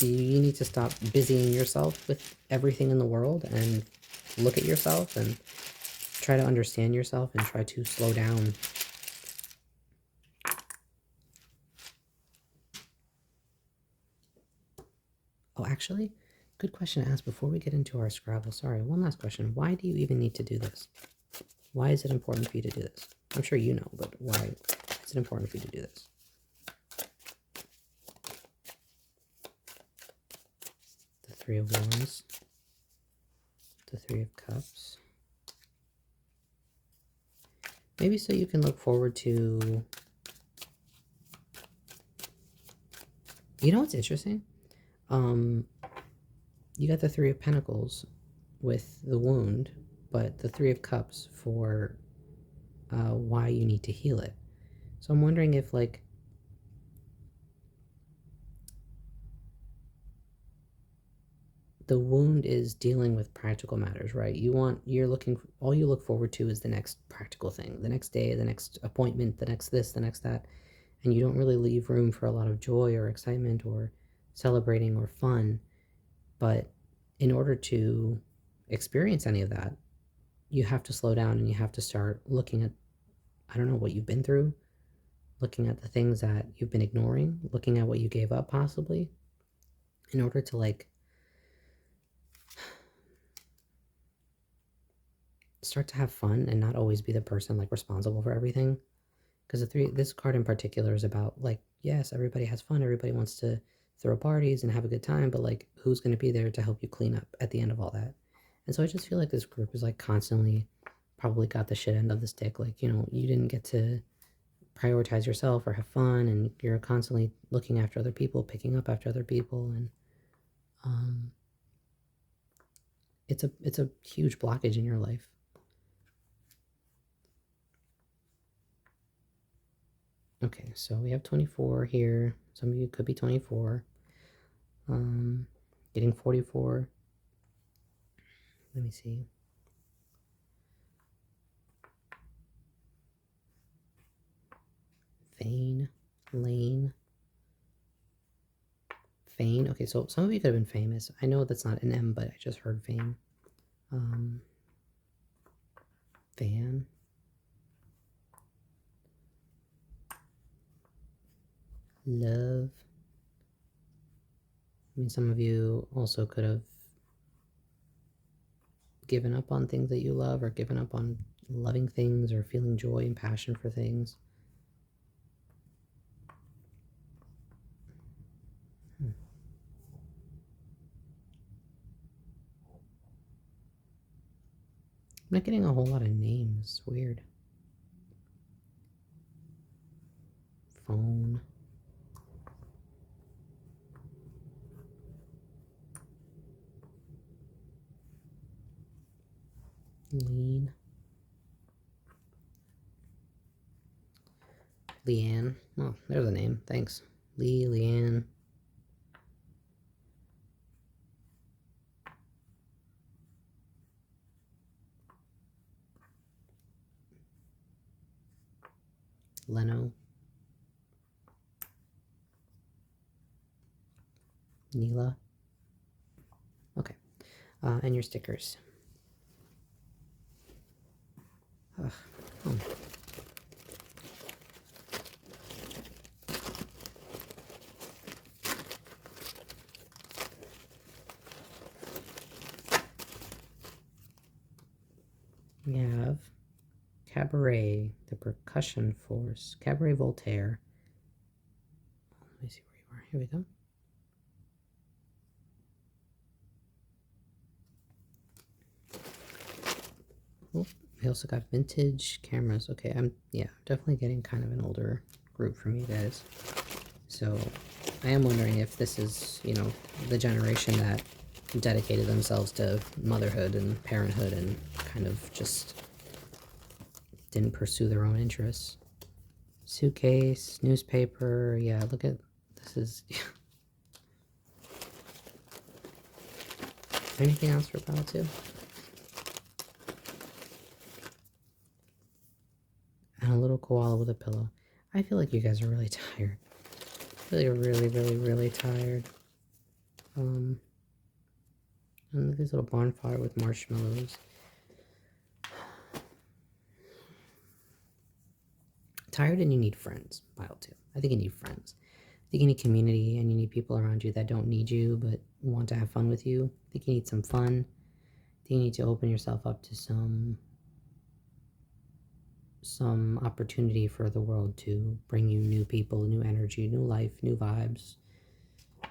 you need to stop busying yourself with everything in the world and look at yourself and try to understand yourself and try to slow down. Oh, actually, good question to ask before we get into our Scrabble. Sorry, one last question. Why do you even need to do this? Why is it important for you to do this? I'm sure you know, but why is it important for you to do this? The Three of Wands. The Three of Cups. Maybe so you can look forward to... You know what's interesting? You got the Three of Pentacles with the wound, but the Three of Cups for why you need to heal it. So I'm wondering if, like, the wound is dealing with practical matters, right? All you look forward to is the next practical thing, the next day, the next appointment, the next this, the next that. And you don't really leave room for a lot of joy or excitement or celebrating or fun. But in order to experience any of that, you have to slow down and you have to start looking at, I don't know, what you've been through, looking at the things that you've been ignoring, looking at what you gave up possibly, in order to like start to have fun and not always be the person like responsible for everything. Because this card in particular is about like, yes, everybody has fun, everybody wants to throw parties and have a good time, but like, who's going to be there to help you clean up at the end of all that? And so I just feel like this group is like constantly probably got the shit end of the stick. Like, you didn't get to prioritize yourself or have fun, and you're constantly looking after other people, picking up after other people, and um, it's a huge blockage in your life. Okay, so we have 24 here. Some of you could be 24. Getting 44. Let me see. Fane, Lane, Fane. Okay, so some of you could have been famous. I know that's not an M, but I just heard fame. Fan. Love. I mean, some of you also could have given up on things that you love, or given up on loving things, or feeling joy and passion for things. I'm not getting a whole lot of names. Weird. Phone. Lean. Leanne. Oh, there's a name. Thanks. Leanne. Leno. Neela. Okay. And your stickers. Ugh. Oh. We have Cabaret, the percussion force. Cabaret Voltaire. Let me see where you are. Here we go. Oh, we also got vintage cameras. Okay, I'm definitely getting kind of an older group from you guys. So I am wondering if this is, the generation that dedicated themselves to motherhood and parenthood and kind of just didn't pursue their own interests. Suitcase, newspaper, yeah, look at this is anything else for pile 2? And a little koala with a pillow. I feel like you guys are really tired. I feel like you're really, really, really tired. And this little bonfire with marshmallows. Tired, and you need friends, pile 2. I think you need friends. I think you need community, and you need people around you that don't need you but want to have fun with you. I think you need some fun. I think you need to open yourself up to some opportunity for the world to bring you new people, new energy, new life, new vibes. I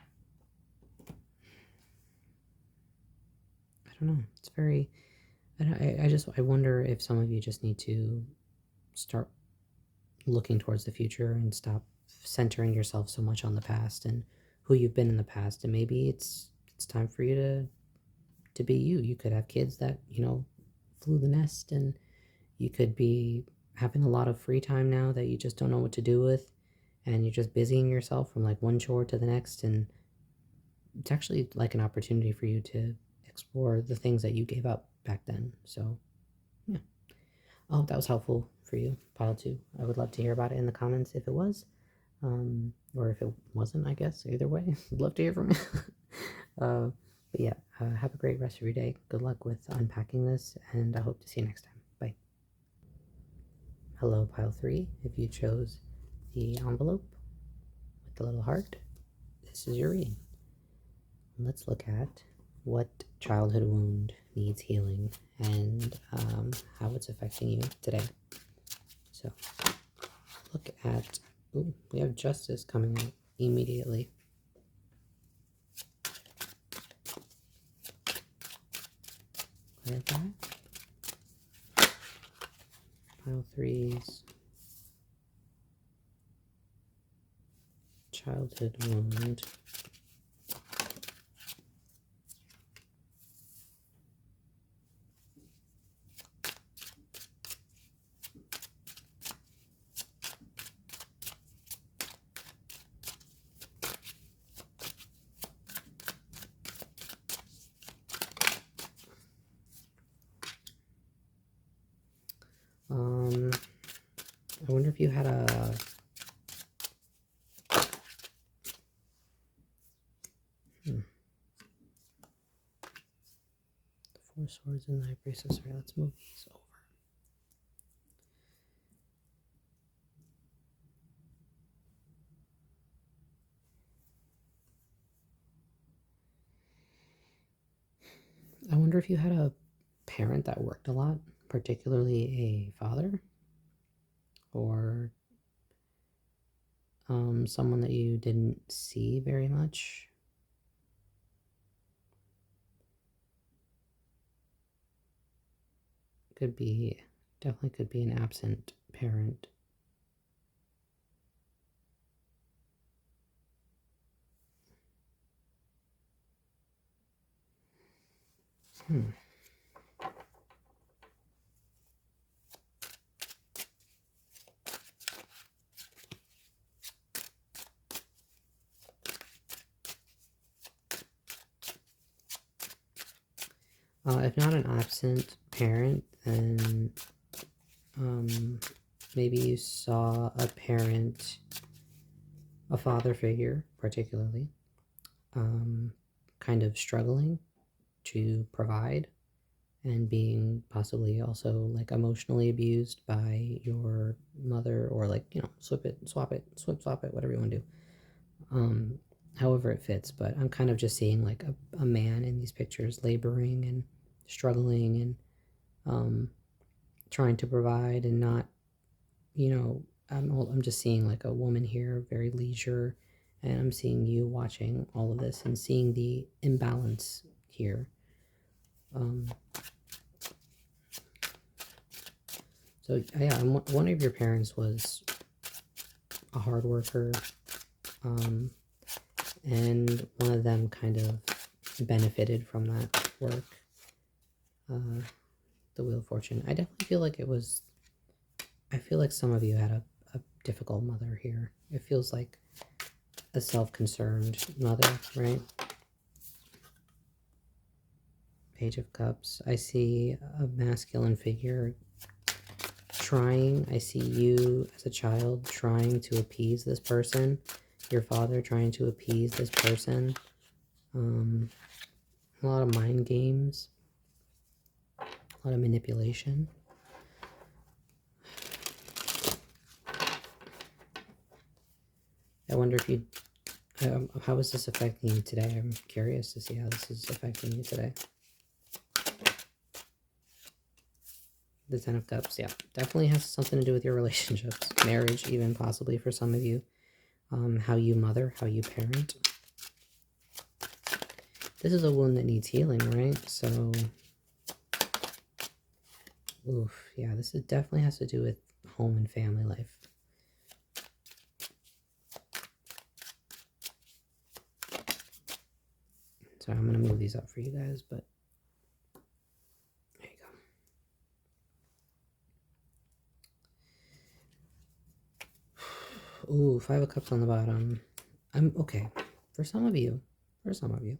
don't know. It's very... I wonder if some of you just need to start looking towards the future and stop centering yourself so much on the past and who you've been in the past. And maybe it's time for you to be you. You could have kids that, flew the nest, and you could be having a lot of free time now that you just don't know what to do with, and you're just busying yourself from like one chore to the next, and it's actually like an opportunity for you to explore the things that you gave up back then. So, yeah. I hope that was helpful for you, pile two. I would love to hear about it in the comments if it was, or if it wasn't, I guess. Either way, I'd love to hear from you. But yeah, have a great rest of your day. Good luck with unpacking this, and I hope to see you next time. Bye. Hello, pile three. If you chose the envelope with the little heart, this is your reading. Let's look at what childhood wound needs healing and how it's affecting you today. So, look at, ooh, we have justice coming out immediately. Play that. Pile threes. Childhood wound. I wonder if you had a the Four Swords and the High Priestess. Sorry, let's move these over. I wonder if you had a parent that worked a lot, particularly a father, or someone that you didn't see very much. Could be, definitely could be an absent parent. If not an absent parent, then maybe you saw a parent, a father figure particularly, kind of struggling to provide and being possibly also like emotionally abused by your mother, or like, you know, swap it, swap it, swap it, whatever you want to do. However it fits, but I'm kind of just seeing like a man in these pictures laboring and struggling and trying to provide and not, you know, I'm just seeing like a woman here, very leisure, and I'm seeing you watching all of this and seeing the imbalance here. So yeah, one of your parents was a hard worker, and one of them kind of benefited from that work. The Wheel of Fortune. I definitely feel like it was, I feel like some of you had a difficult mother here. It feels like a self-concerned mother, right? Page of Cups. I see a masculine figure trying. I see you as a child trying to appease this person. Your father trying to appease this person. A lot of mind games. A lot of manipulation. I wonder if you, how is this affecting you today? I'm curious to see how this is affecting you today. The Ten of Cups, yeah, definitely has something to do with your relationships, marriage, even possibly for some of you. How you mother, how you parent. This is a wound that needs healing, right? So, oof, yeah, this definitely has to do with home and family life. So I'm going to move these up for you guys, but there you go. Ooh, Five of Cups on the bottom. I'm okay. For some of you, for some of you.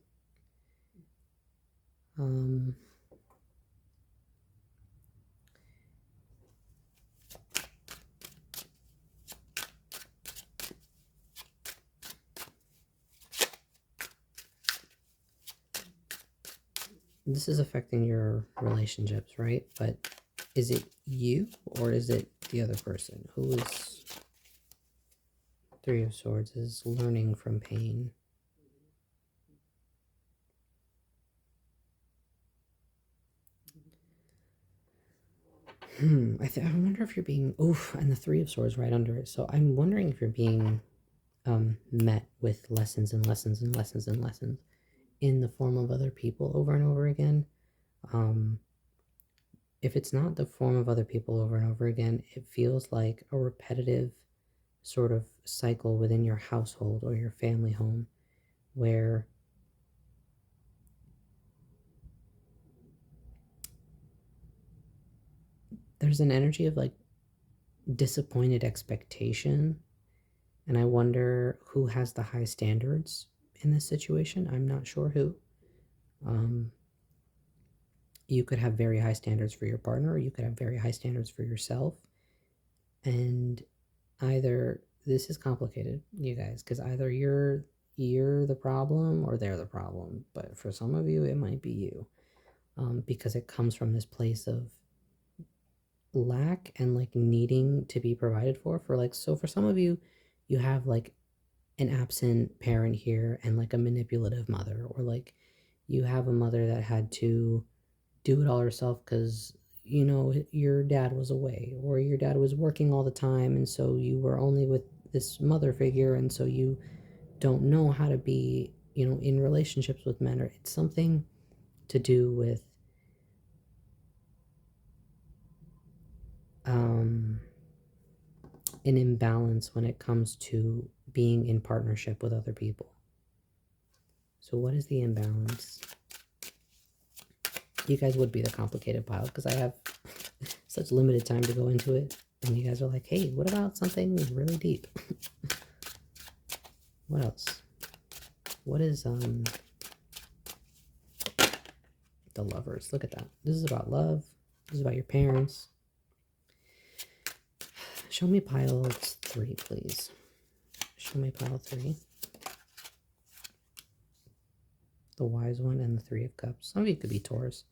This is affecting your relationships, right? But is it you or is it the other person? Who is Three of Swords is learning from pain. I wonder if you're being, and the Three of Swords right under it. So I'm wondering if you're being met with lessons and lessons and lessons and lessons in the form of other people over and over again. If it's not the form of other people over and over again, it feels like a repetitive sort of cycle within your household or your family home where there's an energy of like disappointed expectation. And I wonder who has the high standards in this situation. I'm not sure who. You could have very high standards for your partner, or you could have very high standards for yourself. And either this is complicated, you guys, because either you're the problem or they're the problem. But for some of you, it might be you, because it comes from this place of lack and like needing to be provided for like, so for some of you, you have like an absent parent here and like a manipulative mother, or like you have a mother that had to do it all herself because your dad was away or your dad was working all the time, and so you were only with this mother figure, and so you don't know how to be in relationships with men, or it's something to do with an imbalance when it comes to being in partnership with other people. So what is the imbalance? You guys would be the complicated pile because I have such limited time to go into it. And you guys are like, hey, what about something really deep? What else? What is the Lovers? Look at that. This is about love. This is about your parents. Show me pile 3, please. Show me pile 3. The Wise One and the Three of Cups. Some of you could be Taurus.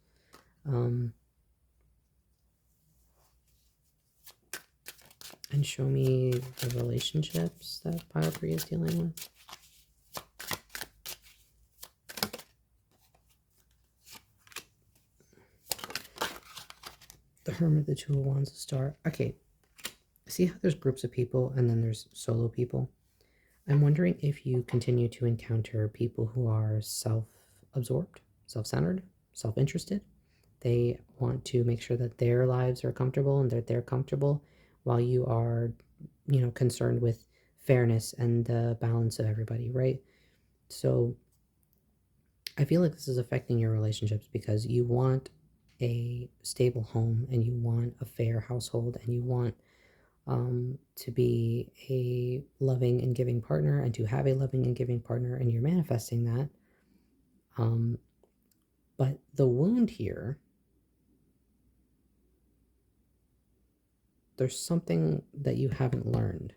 And show me the relationships that pile 3 is dealing with. The Hermit, the Two of Wands, the Star. Okay, see how there's groups of people and then there's solo people? I'm wondering if you continue to encounter people who are self-absorbed, self-centered, self-interested. They want to make sure that their lives are comfortable and that they're comfortable, while you are, concerned with fairness and the balance of everybody, right? So I feel like this is affecting your relationships because you want a stable home and you want a fair household and you want to be a loving and giving partner and to have a loving and giving partner, and you're manifesting that. But the wound here, there's something that you haven't learned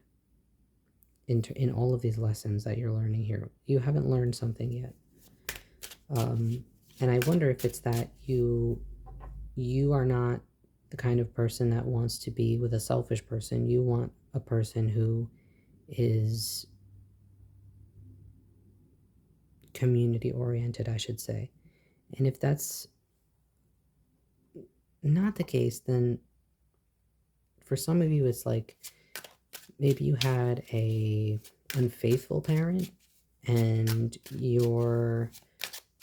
in all of these lessons that you're learning here. You haven't learned something yet. And I wonder if it's that you are not the kind of person that wants to be with a selfish person. You want a person who is community oriented, I should say. And if that's not the case, then for some of you, it's like maybe you had a unfaithful parent and you're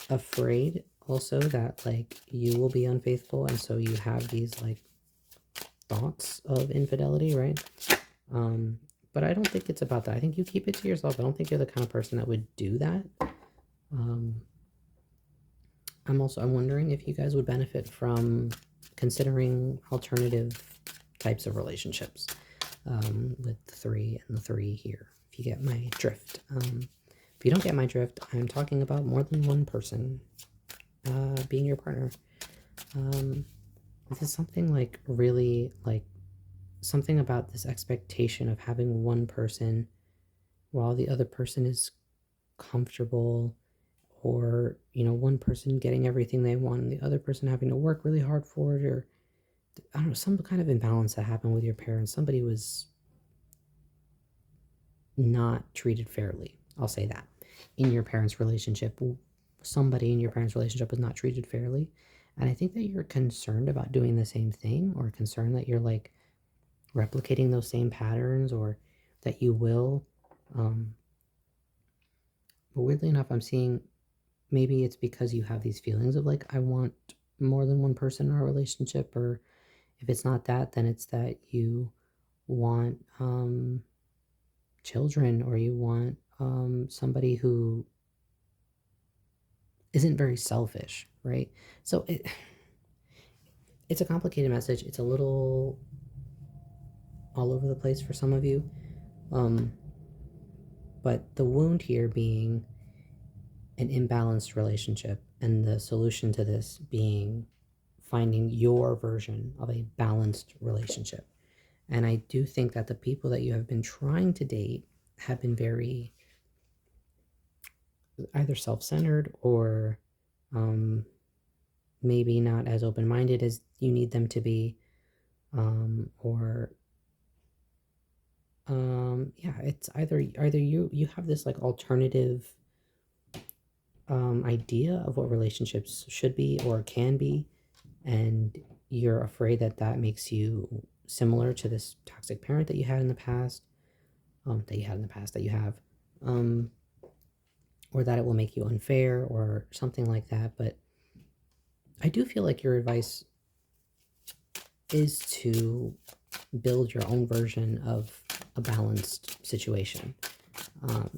afraid also that like you will be unfaithful, and so you have these like thoughts of infidelity, right? But I don't think it's about that. I think you keep it to yourself. I don't think you're the kind of person that would do that. I'm wondering if you guys would benefit from considering alternative types of relationships with the 3 and the 3 here, if you get my drift. If you don't get my drift, I'm talking about more than one person being your partner. This is something like really like something about this expectation of having one person while the other person is comfortable, or one person getting everything they want and the other person having to work really hard for it, or I don't know, some kind of imbalance that happened with your parents. Somebody was not treated fairly, I'll say that, in your parents' relationship. Somebody in your parents' relationship was not treated fairly, and I think that you're concerned about doing the same thing, or concerned that you're like replicating those same patterns, or that you will. But weirdly enough, I'm seeing maybe it's because you have these feelings of like, I want more than one person in our relationship, or if it's not that, then it's that you want children, or you want somebody who isn't very selfish, right? So it's a complicated message. It's a little all over the place for some of you. But the wound here being an imbalanced relationship, and the solution to this being finding your version of a balanced relationship. And I do think that the people that you have been trying to date have been very either self-centered, or maybe not as open-minded as you need them to be, or yeah, it's either you have this like alternative idea of what relationships should be or can be, and you're afraid that that makes you similar to this toxic parent that you had in the past, that you have, or that it will make you unfair or something like that. But I do feel like your advice is to build your own version of a balanced situation.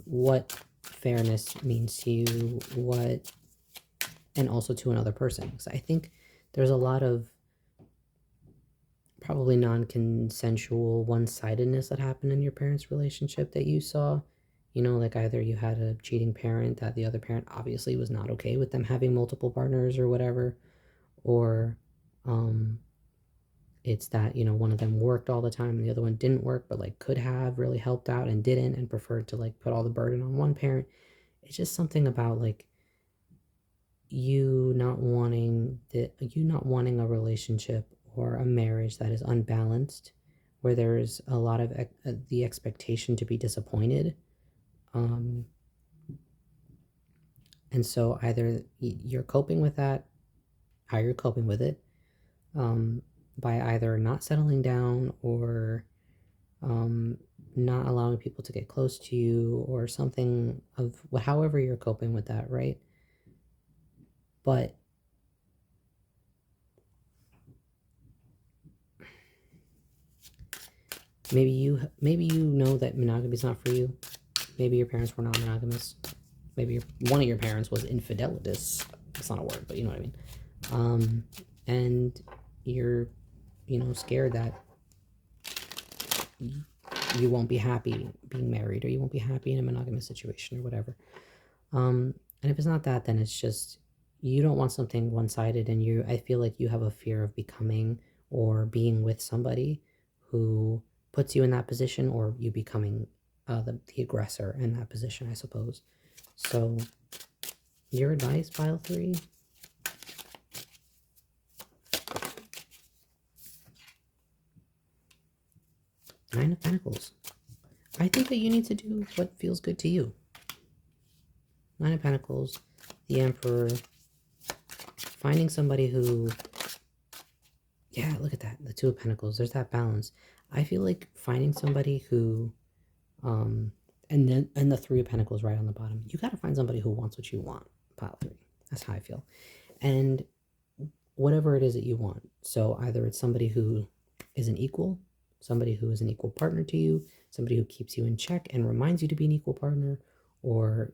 What fairness means to you, and also to another person. So I think there's a lot of probably non-consensual one-sidedness that happened in your parents' relationship that you saw. Like either you had a cheating parent that the other parent obviously was not okay with them having multiple partners or whatever, or it's that one of them worked all the time and the other one didn't work, but like could have really helped out and didn't, and preferred to like put all the burden on one parent. It's just something about like you not wanting a relationship or a marriage that is unbalanced, where there's a lot of the expectation to be disappointed. And so either you're coping with that, how you're coping with it, by either not settling down, or not allowing people to get close to you, or something of however you're coping with that, right? But maybe you know that monogamy is not for you. Maybe your parents were not monogamous. Maybe one of your parents was infidelitous. It's not a word, but you know what I mean. And you're, scared that you won't be happy being married, or you won't be happy in a monogamous situation, or whatever. And if it's not that, then it's just you don't want something one-sided, and I feel like you have a fear of becoming or being with somebody who puts you in that position, or you becoming the aggressor in that position, I suppose. So your advice, pile 3? Nine of Pentacles. I think that you need to do what feels good to you. Nine of Pentacles, the Emperor, finding somebody who, yeah, look at that, the Two of Pentacles, there's that balance. I feel like finding somebody who, and the Three of Pentacles right on the bottom. You got to find somebody who wants what you want, pile 3. That's how I feel. And whatever it is that you want. So either it's somebody who is an equal, somebody who is an equal partner to you, somebody who keeps you in check and reminds you to be an equal partner, or,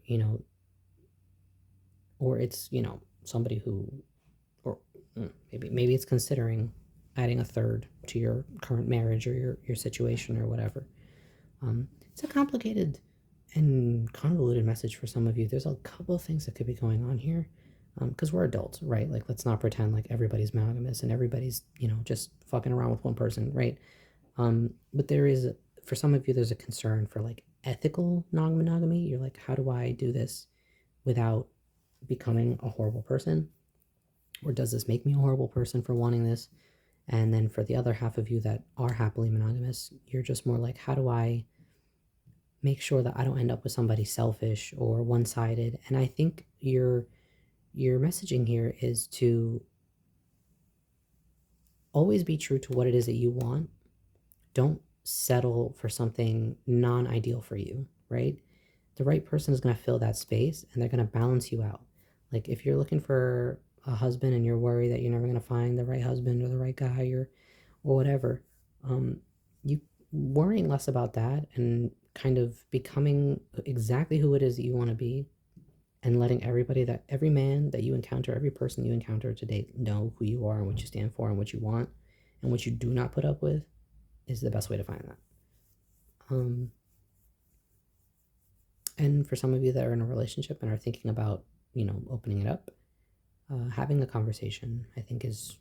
or it's, somebody who, or maybe it's considering adding a third to your current marriage, or your situation, or whatever. It's a complicated and convoluted message for some of you. There's a couple of things that could be going on here, because we're adults, right? Like, let's not pretend like everybody's monogamous and everybody's, just fucking around with one person, right? But there is, for some of you, there's a concern for like ethical non-monogamy. You're like, how do I do this without becoming a horrible person? Or does this make me a horrible person for wanting this? And then for the other half of you that are happily monogamous, you're just more like, how do I make sure that I don't end up with somebody selfish or one-sided? And I think your messaging here is to always be true to what it is that you want. Don't settle for something non-ideal for you, right? The right person is going to fill that space and they're going to balance you out. Like, if you're looking for a husband and you're worried that you're never going to find the right husband or the right guy or whatever, you worrying less about that and kind of becoming exactly who it is that you want to be, and letting every man that you encounter, every person you encounter to date, know who you are and what you stand for and what you want and what you do not put up with, is the best way to find that. And for some of you that are in a relationship and are thinking about, opening it up, having a conversation, I think is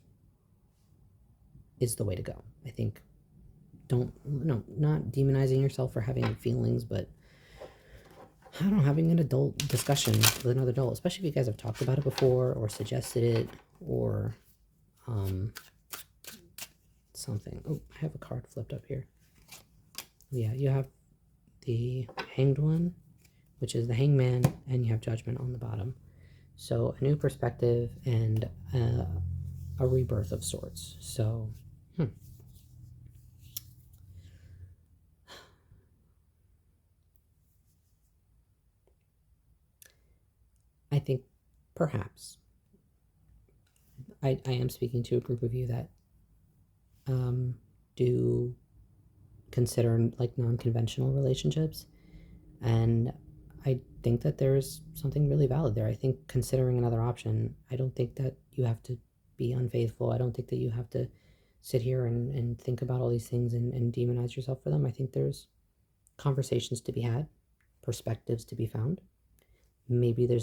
the way to go. I think not demonizing yourself for having feelings, but I don't know, having an adult discussion with another adult, especially if you guys have talked about it before or suggested it or something. Oh, I have a card flipped up here. Yeah, you have the Hanged One, which is the Hangman, and you have Judgment on the bottom. So a new perspective and a rebirth of sorts. So, I think perhaps I am speaking to a group of you that do consider like non-conventional relationships, and I think that there's something really valid there. I think considering another option, I don't think that you have to be unfaithful. I don't think that you have to sit here and think about all these things and demonize yourself for them. I think there's conversations to be had, perspectives to be found. Maybe there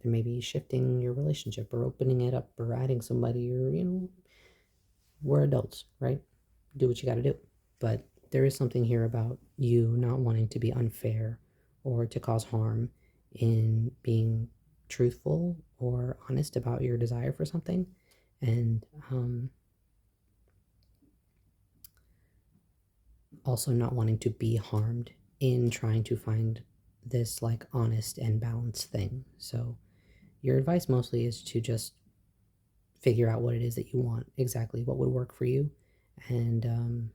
may be shifting your relationship or opening it up or adding somebody, or, we're adults, right? Do what you got to do. But there is something here about you not wanting to be unfair or to cause harm in being truthful or honest about your desire for something, and also not wanting to be harmed in trying to find this like honest and balanced thing. So your advice mostly is to just figure out what it is that you want, exactly what would work for you, and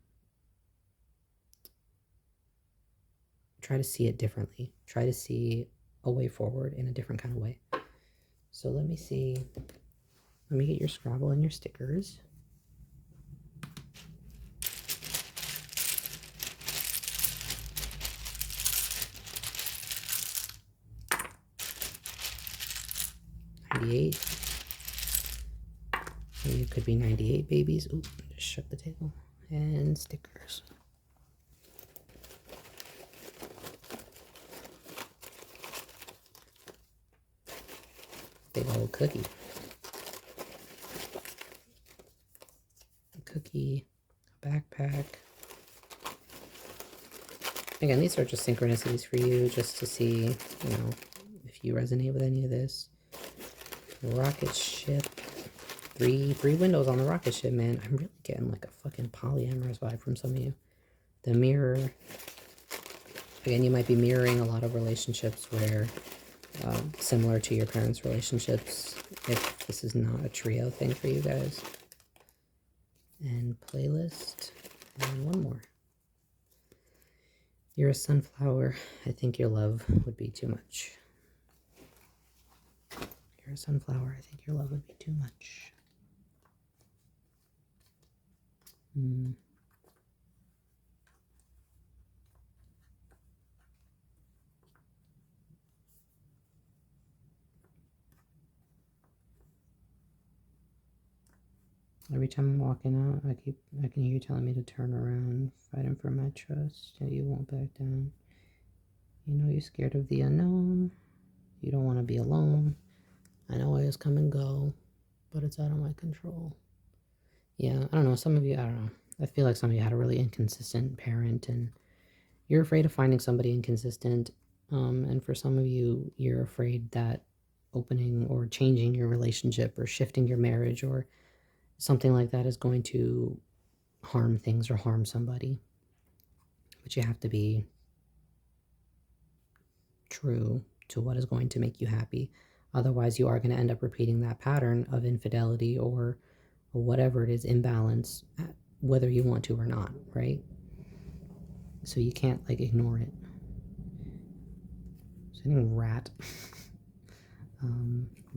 try to see it differently. Try to see a way forward in a different kind of way. So let me see. Let me get your Scrabble and your stickers. $98. And it could be 98 babies. Ooh, just shook the table. And stickers. Big old cookie. A cookie. A backpack. Again, these are just synchronicities for you, just to see, if you resonate with any of this. Rocket ship. Three windows on the rocket ship, man. I'm really getting like a fucking polyamorous vibe from some of you. The mirror. Again, you might be mirroring a lot of relationships where, similar to your parents' relationships, if this is not a trio thing for you guys. And playlist. And one more. You're a sunflower. I think your love would be too much. You're a sunflower. I think your love would be too much. Every time I'm walking out, I can hear you telling me to turn around, fighting for my trust, that you won't back down. You know you're scared of the unknown. You don't want to be alone. I know I just come and go, but it's out of my control. Yeah, I don't know. Some of you, I don't know. I feel like some of you had a really inconsistent parent and you're afraid of finding somebody inconsistent. And for some of you, you're afraid that opening or changing your relationship or shifting your marriage or something like that is going to harm things or harm somebody. But you have to be true to what is going to make you happy. Otherwise, you are going to end up repeating that pattern of infidelity or whatever it is, imbalance, whether you want to or not, right? So you can't like ignore it. So anything rat,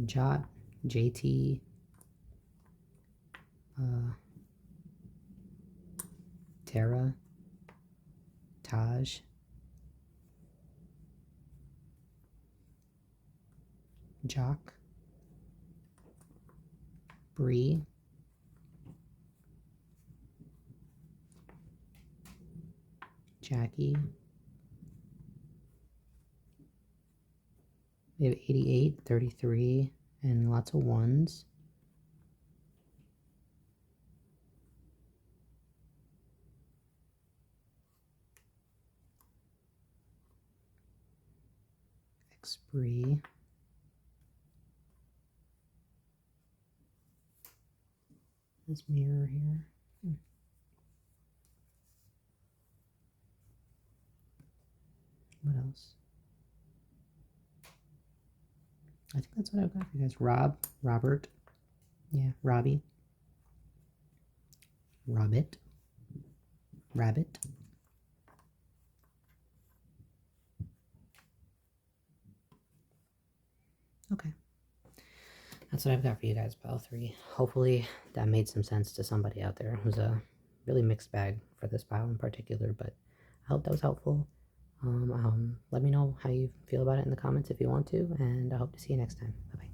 Jot, JT, Tara, Taj, Jock, Bree, Jackie. We have 88, 33, and lots of ones. X-Bree. This mirror here. What else? I think that's what I've got for you guys. Robert. Yeah, Robbie. Rabbit. Okay. That's what I've got for you guys, pile 3. Hopefully that made some sense to somebody out there who's a really mixed bag for this pile in particular, but I hope that was helpful. Let me know how you feel about it in the comments if you want to, and I hope to see you next time. Bye-bye.